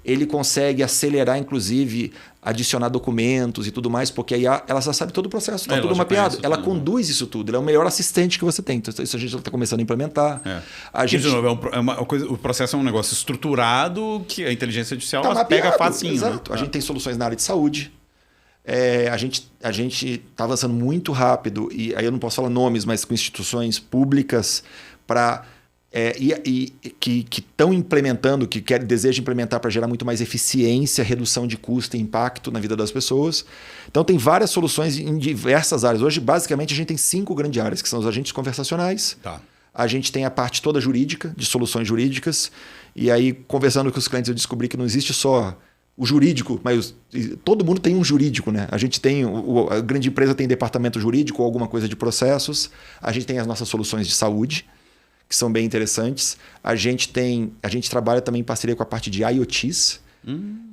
Ele consegue acelerar, inclusive, adicionar documentos e tudo mais, porque aí ela já sabe todo o processo, está tudo mapeado. Ela conduz isso tudo, ela é o melhor assistente que você tem. Então, isso a gente está começando a implementar. De novo, o processo é um negócio estruturado que a inteligência artificial pega facinho. Exato. Né? A gente tem soluções na área de saúde. A gente está avançando muito rápido, e aí eu não posso falar nomes, mas com instituições públicas que estão implementando, que desejam implementar para gerar muito mais eficiência, redução de custo e impacto na vida das pessoas. Então tem várias soluções em diversas áreas. Hoje, basicamente, a gente tem 5 grandes áreas, que são os agentes conversacionais. Tá. A gente tem a parte toda jurídica, de soluções jurídicas. E aí, conversando com os clientes, eu descobri que não existe só o jurídico, mas todo mundo tem um jurídico, né? A gente tem, a grande empresa tem departamento jurídico ou alguma coisa de processos. A gente tem as nossas soluções de saúde, que são bem interessantes. A gente trabalha também em parceria com a parte de IoTs.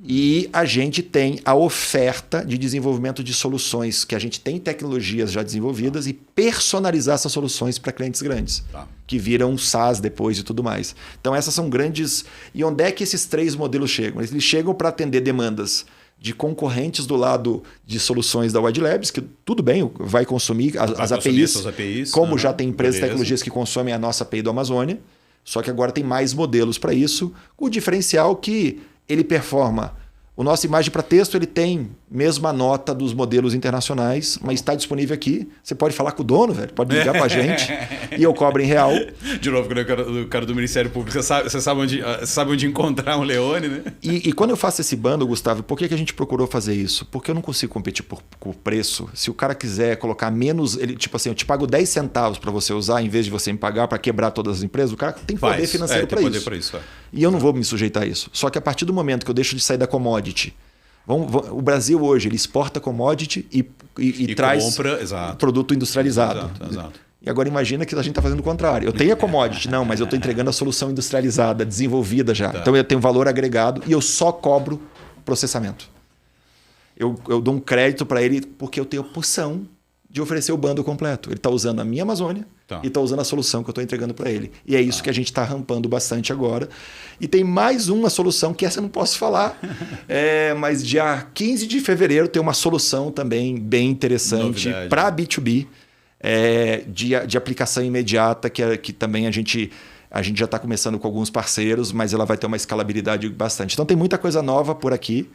E a gente tem a oferta de desenvolvimento de soluções, que a gente tem tecnologias já desenvolvidas, e personalizar essas soluções para clientes grandes, que viram um SaaS depois e tudo mais. Então essas são grandes... E onde é que esses 3 modelos chegam? Eles chegam para atender demandas de concorrentes do lado de soluções da Wide Labs, que tudo bem, vai consumir as APIs, como já tem empresas de tecnologias que consomem a nossa API do Amazônia, só que agora tem mais modelos para isso, com o diferencial que ele performa. O nosso imagem para texto ele tem mesma nota dos modelos internacionais, mas está disponível aqui. Você pode falar com o dono, velho, pode ligar para a gente e eu cobro em real. De novo, o cara do Ministério Público, você sabe onde encontrar um Leone, né? E quando eu faço esse bundle, Gustavo, por que a gente procurou fazer isso? Porque eu não consigo competir por preço. Se o cara quiser colocar menos, tipo assim, eu te pago 10 centavos para você usar, em vez de você me pagar para quebrar todas as empresas, o cara tem poder financeiro para isso. E eu não vou me sujeitar a isso. Só que a partir do momento que eu deixo de sair da commodity, o Brasil hoje ele exporta commodity e traz produto industrializado. Exato. E agora imagina que a gente está fazendo o contrário. Eu tenho a commodity, não, mas eu estou entregando a solução industrializada, desenvolvida já. Então eu tenho valor agregado e eu só cobro processamento. Eu dou um crédito para ele porque eu tenho a opção de oferecer o bundle completo. Ele está usando a minha Amazônia e está usando a solução que eu estou entregando para ele. E é isso que a gente está rampando bastante agora. E tem mais uma solução, que essa eu não posso falar, mas dia 15 de fevereiro tem uma solução também bem interessante para B2B, de aplicação imediata, que também a gente A gente já está começando com alguns parceiros, mas ela vai ter uma escalabilidade bastante. Então tem muita coisa nova por aqui.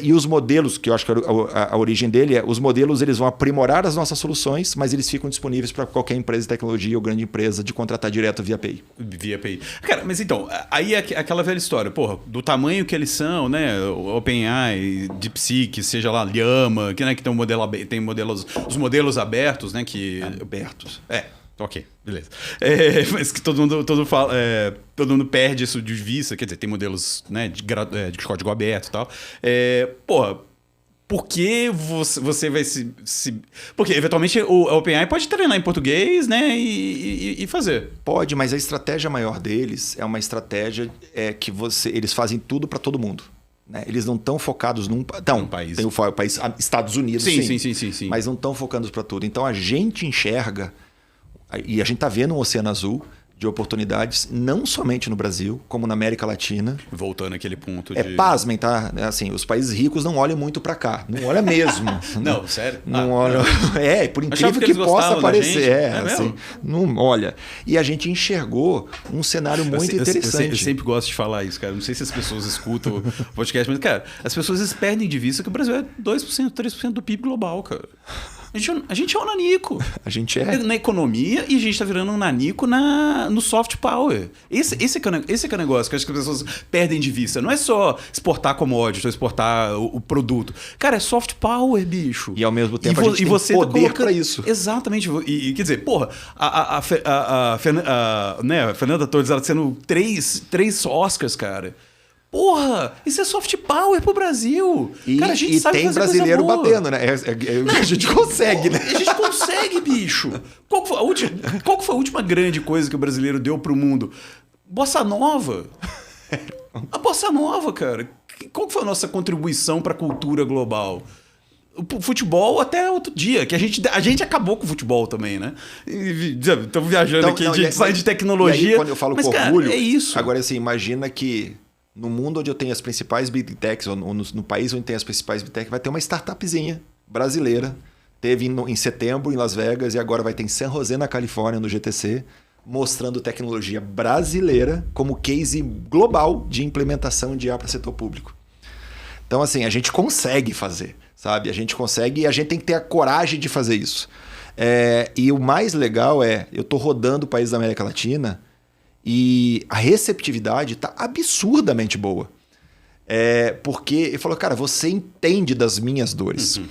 E os modelos, que eu acho que a origem dele os modelos eles vão aprimorar as nossas soluções, mas eles ficam disponíveis para qualquer empresa de tecnologia ou grande empresa de contratar direto via API. Via API. Cara, mas então, aí é aquela velha história, porra, do tamanho que eles são, né? OpenAI, DeepSeek, seja lá, Llama, que, né, que tem os modelos abertos, né? Abertos. Ok, beleza. Mas que todo mundo perde isso de vista. Quer dizer, tem modelos, né, de código aberto e tal. Por que você vai se... Porque, eventualmente, a OpenAI pode treinar em português, né, e fazer. Pode, mas a estratégia maior deles é uma estratégia que eles fazem tudo para todo mundo. Né? Eles não estão focados num país. Tem o país Estados Unidos, sim. Mas não estão focando para tudo. Então, a gente enxerga... E a gente está vendo um oceano azul de oportunidades, não somente no Brasil, como na América Latina. Voltando àquele ponto pasmem, tá? Assim, os países ricos não olham muito para cá. Não olha mesmo. Não, sério? Não olha. Por incrível que possa parecer. Assim, não olha. E a gente enxergou um cenário muito interessante. Eu sempre gosto de falar isso, cara. Não sei se as pessoas escutam o podcast, mas, cara, as pessoas perdem de vista que o Brasil é 2%, 3% do PIB global, cara. A gente é um nanico. A gente é. Na economia e a gente tá virando um nanico no soft power. Esse que é o negócio que acho que as pessoas perdem de vista. Não é só exportar commodity ou exportar o produto. Cara, é soft power, bicho. E ao mesmo tempo a gente tem poder pra isso. Exatamente. E quer dizer, porra, a Fernanda Torres, ela sendo três Oscars, cara. Porra, isso é soft power pro Brasil. Cara, a gente sabe tem fazer brasileiro coisa boa. batendo, né? A gente consegue, né? A gente consegue, bicho. Qual foi a última grande coisa que o brasileiro deu pro mundo? Bossa Nova. A Bossa Nova, cara. Qual foi a nossa contribuição pra cultura global? O futebol até outro dia, que a gente acabou com o futebol também, né? Estamos viajando aqui, a gente sai de tecnologia. E aí, quando eu falo com orgulho, é isso. Agora, assim, imagina que no mundo onde eu tenho as principais big techs, ou no país onde tem as principais big techs, vai ter uma startupzinha brasileira. Teve em setembro em Las Vegas e agora vai ter em San José, na Califórnia, no GTC, mostrando tecnologia brasileira como case global de implementação de IA para setor público. Então, assim, a gente consegue fazer, sabe? A gente consegue e a gente tem que ter a coragem de fazer isso. E o mais legal eu estou rodando o país da América Latina e a receptividade está absurdamente boa. Porque ele falou, cara, você entende das minhas dores.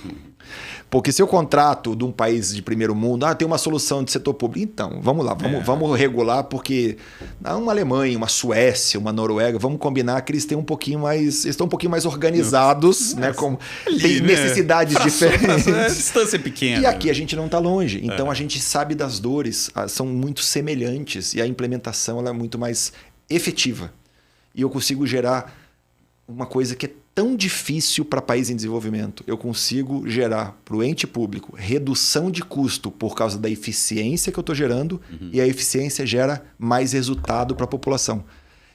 Porque se eu contrato de um país de primeiro mundo, tem uma solução de setor público. Então, vamos lá, vamos regular, porque uma Alemanha, uma Suécia, uma Noruega, vamos combinar que eles estão um pouquinho mais organizados, né? Tem necessidades diferentes. A distância é pequena. E aqui a gente não está longe. Então a gente sabe das dores, são muito semelhantes e a implementação ela é muito mais efetiva. E eu consigo gerar uma coisa que é tão difícil para país em desenvolvimento. Eu consigo gerar para o ente público redução de custo por causa da eficiência que eu estou gerando e a eficiência gera mais resultado para a população.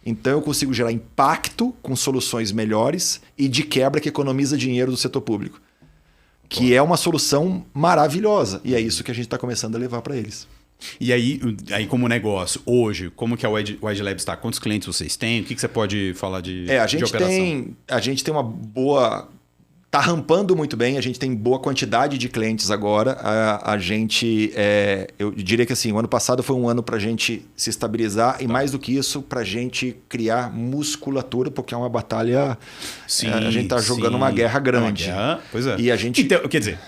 Então eu consigo gerar impacto com soluções melhores e de quebra que economiza dinheiro do setor público. Que é uma solução maravilhosa. E é isso que a gente está começando a levar para eles. E aí como negócio, hoje, como que a Wedge Labs está? Quantos clientes vocês têm? O que você pode falar de operação? A gente tem uma boa... Está rampando muito bem, a gente tem boa quantidade de clientes agora. Eu diria que assim, o ano passado foi um ano para a gente se estabilizar e mais do que isso, para a gente criar musculatura, porque é uma batalha... a gente está jogando uma guerra grande. Pois é. E a gente... Então, quer dizer...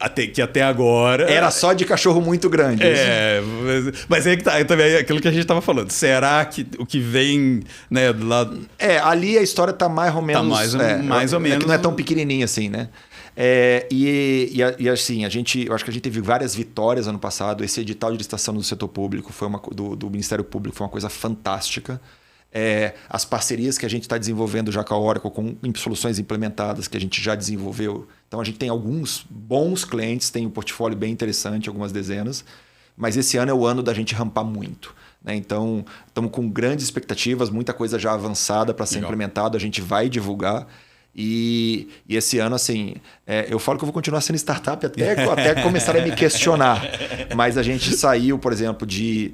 Até agora... Era só de cachorro muito grande. Mas aí que tá, também aquilo que a gente estava falando. Será que o que vem, né, do lado... Ali a história tá mais ou menos... mais ou menos... que não é tão pequenininha assim, né? Assim, eu acho que a gente teve várias vitórias ano passado. Esse edital de licitação do setor público, do Ministério Público, foi uma coisa fantástica. As parcerias que a gente está desenvolvendo já com a Oracle, com soluções implementadas que a gente já desenvolveu. Então, a gente tem alguns bons clientes, tem um portfólio bem interessante, algumas dezenas. Mas esse ano é o ano da gente rampar muito. Né? Então, estamos com grandes expectativas, muita coisa já avançada para ser implementada. A gente vai divulgar. E esse ano, assim, eu falo que eu vou continuar sendo startup até começar a me questionar. Mas a gente saiu, por exemplo, de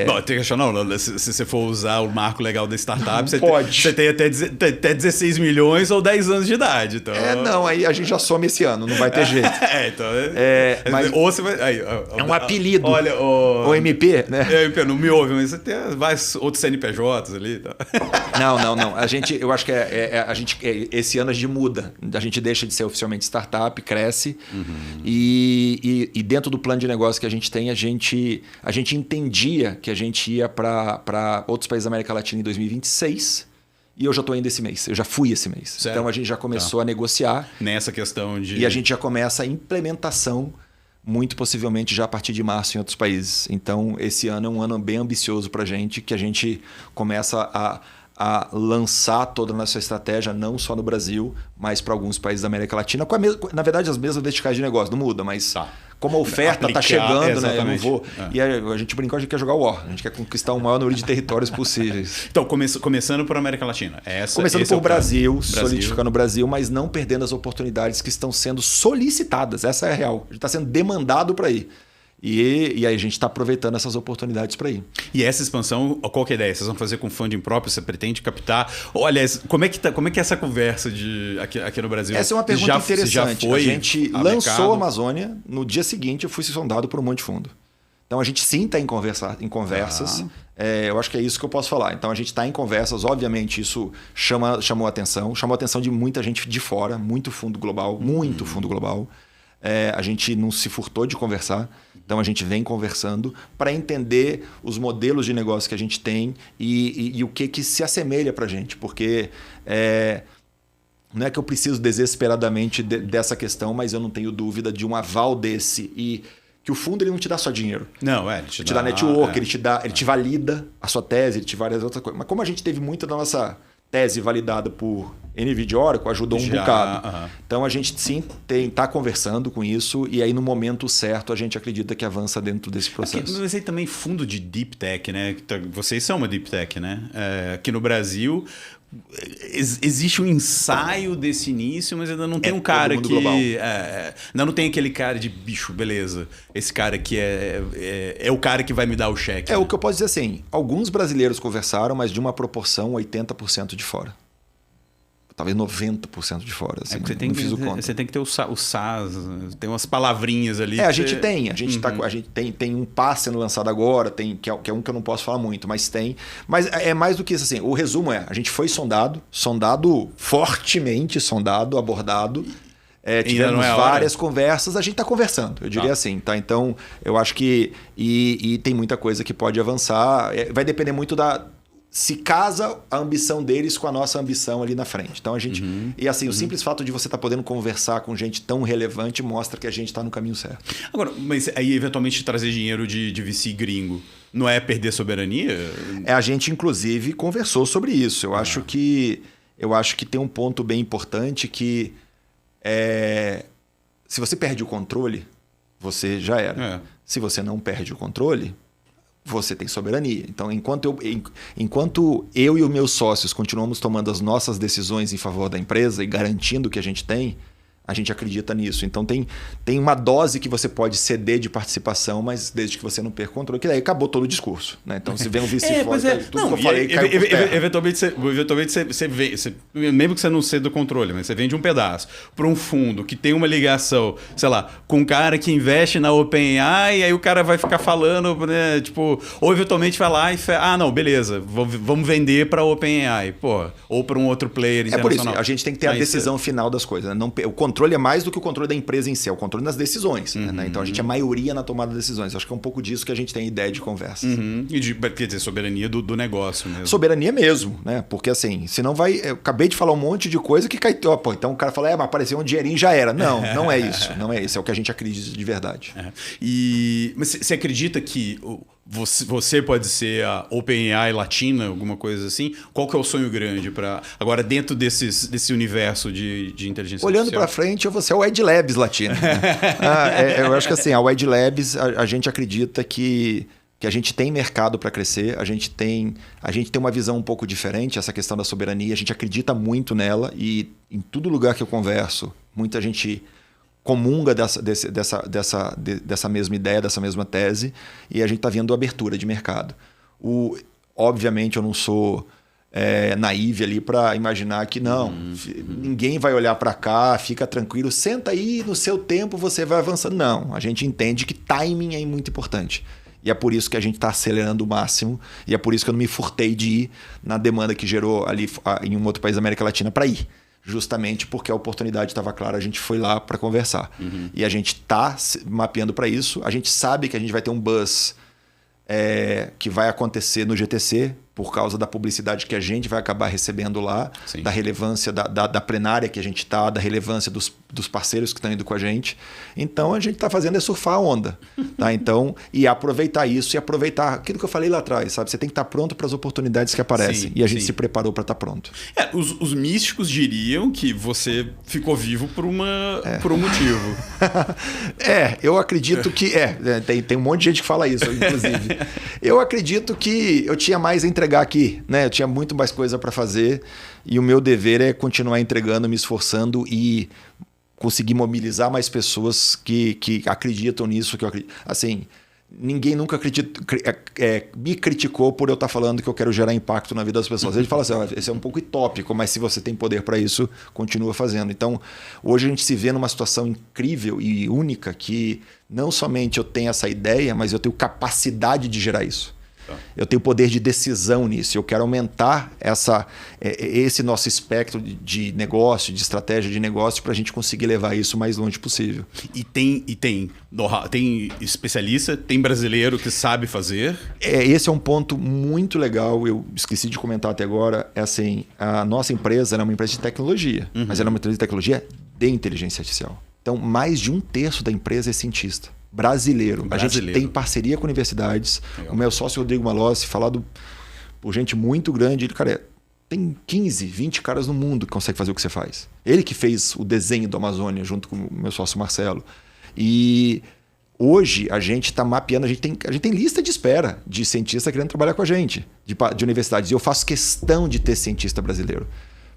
Não, tem que achar, não, se você for usar o marco legal da startup, você pode. Tem até 16 milhões ou 10 anos de idade. Então... não, aí a gente já some esse ano, não vai ter jeito. Então... mas ou você vai... é um apelido. Olha, o MP, né? MP, não me ouve, mas você tem vários outros CNPJs ali. Tá? Não. Eu acho que esse ano a gente muda. A gente deixa de ser oficialmente startup, cresce. E dentro do plano de negócio que a gente tem, a gente entendia que a gente ia para outros países da América Latina em 2026 e eu já estou indo esse mês. Eu já fui esse mês. Certo. Então a gente já começou a negociar. Nessa questão de... E a gente já começa a implementação, muito possivelmente já a partir de março em outros países. Então esse ano é um ano bem ambicioso para a gente, que a gente começa a lançar toda a nossa estratégia, não só no Brasil, mas para alguns países da América Latina. Na verdade, as mesmas verticais de negócio, não muda, mas como a oferta está chegando, né? Eu não vou. E a gente brincou, a gente quer jogar War, a gente quer conquistar o maior número de territórios possíveis. Então, começando por América Latina. Começando por Brasil, solidificando o Brasil, mas não perdendo as oportunidades que estão sendo solicitadas. Essa é a real. A gente está sendo demandado para ir. E aí a gente está aproveitando essas oportunidades para ir. E essa expansão, qual que é a ideia? Vocês vão fazer com funding próprio? Você pretende captar? Aliás, como é que é essa conversa aqui no Brasil? Essa é uma pergunta interessante. Já foi a gente lançou a Amazônia, no dia seguinte eu fui sondado por um monte de fundo. Então a gente sim está em conversas. Eu acho que é isso que eu posso falar. Então a gente está em conversas, obviamente isso chamou a atenção de muita gente de fora, muito fundo global. A gente não se furtou de conversar. Então a gente vem conversando para entender os modelos de negócio que a gente tem e o que se assemelha para a gente. Porque não é que eu preciso desesperadamente dessa questão, mas eu não tenho dúvida de um aval desse. E que o fundo ele não te dá só dinheiro. Não, ele te dá network, ele te valida a sua tese, ele te várias outras coisas. Mas como a gente teve muita da nossa tese validada por NVIDIA Oracle, ajudou um bocado. Então a gente sim está conversando com isso e aí no momento certo a gente acredita que avança dentro desse processo. Mas aí também fundo de Deep Tech, né? Vocês são uma Deep Tech, né? Aqui no Brasil existe um ensaio desse início, mas ainda não tem um cara que... ainda não tem aquele cara de bicho, beleza. Esse cara que é o cara que vai me dar o cheque. O que eu posso dizer assim, alguns brasileiros conversaram, mas de uma proporção 80% de fora. Talvez 90% de fora. Assim, não fiz o conta. Você tem que ter o SAS, tem umas palavrinhas ali. A gente tem. A gente tem um passe sendo lançado agora, que é um que eu não posso falar muito, mas tem. Mas é mais do que isso. Assim, o resumo a gente foi sondado fortemente, abordado. Tivemos várias conversas, a gente está conversando, eu diria assim. Tá? Então, eu acho que... E tem muita coisa que pode avançar. Vai depender muito se casa a ambição deles com a nossa ambição ali na frente. Então a gente... E assim, o simples fato de você estar podendo conversar com gente tão relevante mostra que a gente está no caminho certo. Agora, mas aí eventualmente trazer dinheiro de VC gringo não é perder soberania? A gente inclusive conversou sobre isso. Eu acho que tem um ponto bem importante que se você perde o controle, você já era. Se você não perde o controle, você tem soberania. Então, enquanto eu e os meus sócios continuamos tomando as nossas decisões em favor da empresa e garantindo o que a gente tem, a gente acredita nisso. Então, tem uma dose que você pode ceder de participação, mas desde que você não perca o controle, que daí acabou todo o discurso. Né? Então, se vem um vice fora, tudo que eu falei caiu por terra. Eventualmente você vê, mesmo que você não ceda o controle, mas você vende um pedaço para um fundo que tem uma ligação, sei lá, com um cara que investe na OpenAI, e aí o cara vai ficar falando, né, tipo, ou eventualmente vai lá e não, beleza, vamos vender para a OpenAI, ou para um outro player internacional. É por isso, a gente tem que ter a decisão final das coisas. Né? O controle é mais do que o controle da empresa em si, é o controle das decisões. Né? Então a gente é maioria na tomada de decisões. Acho que é um pouco disso que a gente tem ideia de conversa. E quer dizer, soberania do negócio mesmo. Soberania mesmo, né? Porque assim, senão vai... Eu acabei de falar um monte de coisa que cai... Então o cara fala, mas apareceu um dinheirinho já era. Não é isso. Não é isso. É o que a gente acredita de verdade. Mas você acredita que você pode ser a OpenAI latina, alguma coisa assim? Qual que é o sonho grande para agora dentro desse universo de inteligência artificial? Olhando para frente, eu vou ser o Ed Labs latino. Eu acho que assim, a Ed Labs, a gente acredita que a gente tem mercado para crescer, a gente tem uma visão um pouco diferente, essa questão da soberania, a gente acredita muito nela e em todo lugar que eu converso, muita gente comunga dessa mesma ideia, dessa mesma tese, e a gente está vendo abertura de mercado. Obviamente eu não sou naive ali para imaginar que ninguém vai olhar para cá, fica tranquilo, senta aí, no seu tempo você vai avançando. Não, a gente entende que timing é muito importante. E é por isso que a gente está acelerando o máximo, e é por isso que eu não me furtei de ir na demanda que gerou ali em um outro país da América Latina para ir. Justamente porque a oportunidade estava clara, a gente foi lá para conversar. E a gente está mapeando para isso. A gente sabe que a gente vai ter um buzz que vai acontecer no GTC por causa da publicidade que a gente vai acabar recebendo lá, da relevância da plenária que a gente está, da relevância dos parceiros que estão indo com a gente. Então, a gente está fazendo surfar a onda. Tá? Então, e aproveitar isso e aproveitar aquilo que eu falei lá atrás. Sabe? Você tem que estar pronto para as oportunidades que aparecem. E a gente se preparou para estar pronto. Os místicos diriam que você ficou vivo por um motivo. Eu acredito que... Tem um monte de gente que fala isso, inclusive. Eu acredito que eu tinha mais a entregar aqui, né? Eu tinha muito mais coisa para fazer e o meu dever é continuar entregando, me esforçando e conseguir mobilizar mais pessoas que acreditam nisso. Que eu acredito. Assim, ninguém nunca me criticou por eu estar falando que eu quero gerar impacto na vida das pessoas. A gente fala assim, esse é um pouco utópico, mas se você tem poder para isso, continua fazendo. Então, hoje a gente se vê numa situação incrível e única que não somente eu tenho essa ideia, mas eu tenho capacidade de gerar isso. Eu tenho poder de decisão nisso. Eu quero aumentar esse nosso espectro de negócio, de estratégia de negócio, para a gente conseguir levar isso o mais longe possível. E tem especialista, tem brasileiro que sabe fazer. Esse é um ponto muito legal. Eu esqueci de comentar até agora. A nossa empresa é uma empresa de tecnologia, mas ela é uma empresa de tecnologia de inteligência artificial. Então, mais de 1/3 da empresa é cientista. Brasileiro. A gente tem parceria com universidades. Legal. O meu sócio Rodrigo Malossi, falado por gente muito grande, ele, cara, tem 15, 20 caras no mundo que conseguem fazer o que você faz. Ele que fez o desenho do Amazônia junto com o meu sócio Marcelo. E hoje a gente está mapeando, a gente tem lista de espera de cientista querendo trabalhar com a gente, de universidades. E eu faço questão de ter cientista brasileiro.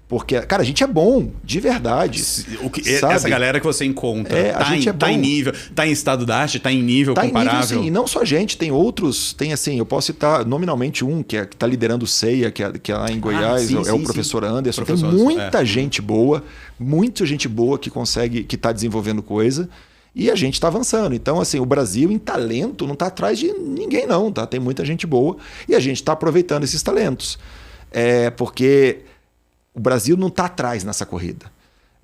Porque, cara, a gente é bom, de verdade. Essa galera que você encontra tá em nível, tá em estado da arte, tá em nível comparável. Em nível, sim. E não só a gente, tem outros. Tem assim, eu posso citar nominalmente um que está liderando o CEIA, que é lá em Goiás, o professor Anderson. Tem muita gente boa que consegue, que está desenvolvendo coisa. E a gente está avançando. Então, assim, o Brasil em talento não está atrás de ninguém, não. Tá? Tem muita gente boa e a gente está aproveitando esses talentos. Porque o Brasil não está atrás nessa corrida.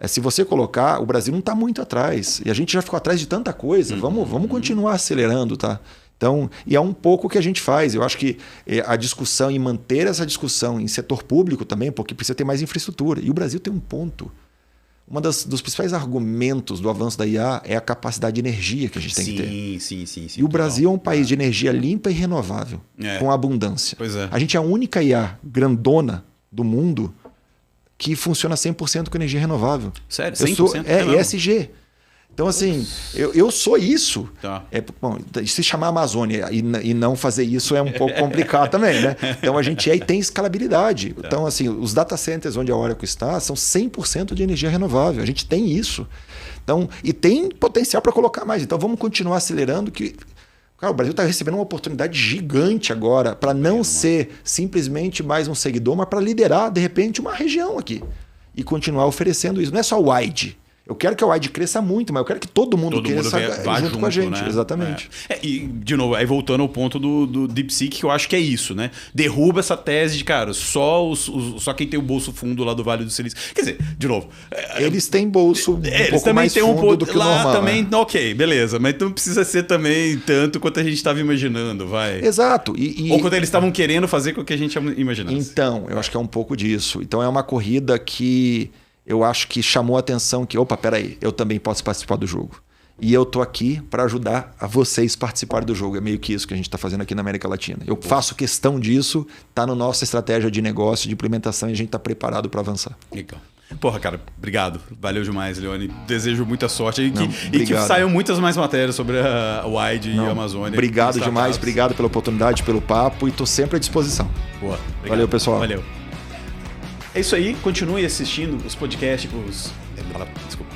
Se você colocar, o Brasil não está muito atrás. E a gente já ficou atrás de tanta coisa. Vamos continuar acelerando, tá? Então, e é um pouco o que a gente faz. Eu acho que a discussão e manter essa discussão em setor público também, porque precisa ter mais infraestrutura. E o Brasil tem um ponto. Dos principais argumentos do avanço da IA é a capacidade de energia que a gente tem que ter. Sim. E o Brasil é um país de energia limpa e renovável, com abundância. Pois é. A gente é a única IA grandona do mundo que funciona 100% com energia renovável. Sério? 100%? ESG. Então, assim, eu sou isso. Tá. Se chamar Amazônia e não fazer isso é um pouco complicado também, né? Então, a gente tem escalabilidade. Tá. Então, assim, os data centers onde a Oracle está são 100% de energia renovável. A gente tem isso. Então, e tem potencial para colocar mais. Então, vamos continuar acelerando que... Cara, o Brasil está recebendo uma oportunidade gigante agora para não ser simplesmente mais um seguidor, mas para liderar, de repente, uma região aqui e continuar oferecendo isso. Não é só o WIDE. Eu quero que a WIDE cresça muito, mas eu quero que todo mundo cresça junto com a gente. Né? Exatamente. E, de novo, aí voltando ao ponto do DeepSeek, que eu acho que é isso, né? Derruba essa tese de, cara, só quem tem o bolso fundo lá do Vale do Silício. Quer dizer, de novo... Eles têm bolso pouco mais fundo do que lá normal. Também, ok, beleza. Mas não precisa ser também tanto quanto a gente estava imaginando, vai. Exato. Ou quanto eles estavam querendo fazer com o que a gente imaginasse. Então, eu acho que é um pouco disso. Então, é uma corrida que... eu acho que chamou a atenção que, peraí, eu também posso participar do jogo. E eu tô aqui para ajudar a vocês participarem do jogo. É meio que isso que a gente está fazendo aqui na América Latina. Eu faço questão disso, tá na nossa estratégia de negócio, de implementação, e a gente está preparado para avançar. Legal. Porra, cara, obrigado. Valeu demais, Leone. Desejo muita sorte e que saiam muitas mais matérias sobre a WIDE e a Amazônia. Obrigado demais, obrigado pela oportunidade, pelo papo, e tô sempre à disposição. Boa. Obrigado. Valeu, pessoal. Valeu. É isso aí, continue assistindo os podcasts, Desculpa.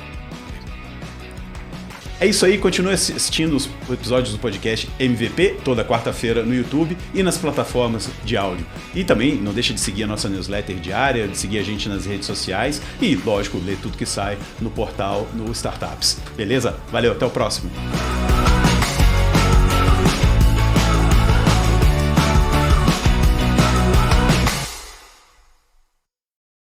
É isso aí, continue assistindo os episódios do podcast MVP toda quarta-feira no YouTube e nas plataformas de áudio. E também não deixa de seguir a nossa newsletter diária, de seguir a gente nas redes sociais e, lógico, ler tudo que sai no portal no Startups. Beleza? Valeu, até o próximo.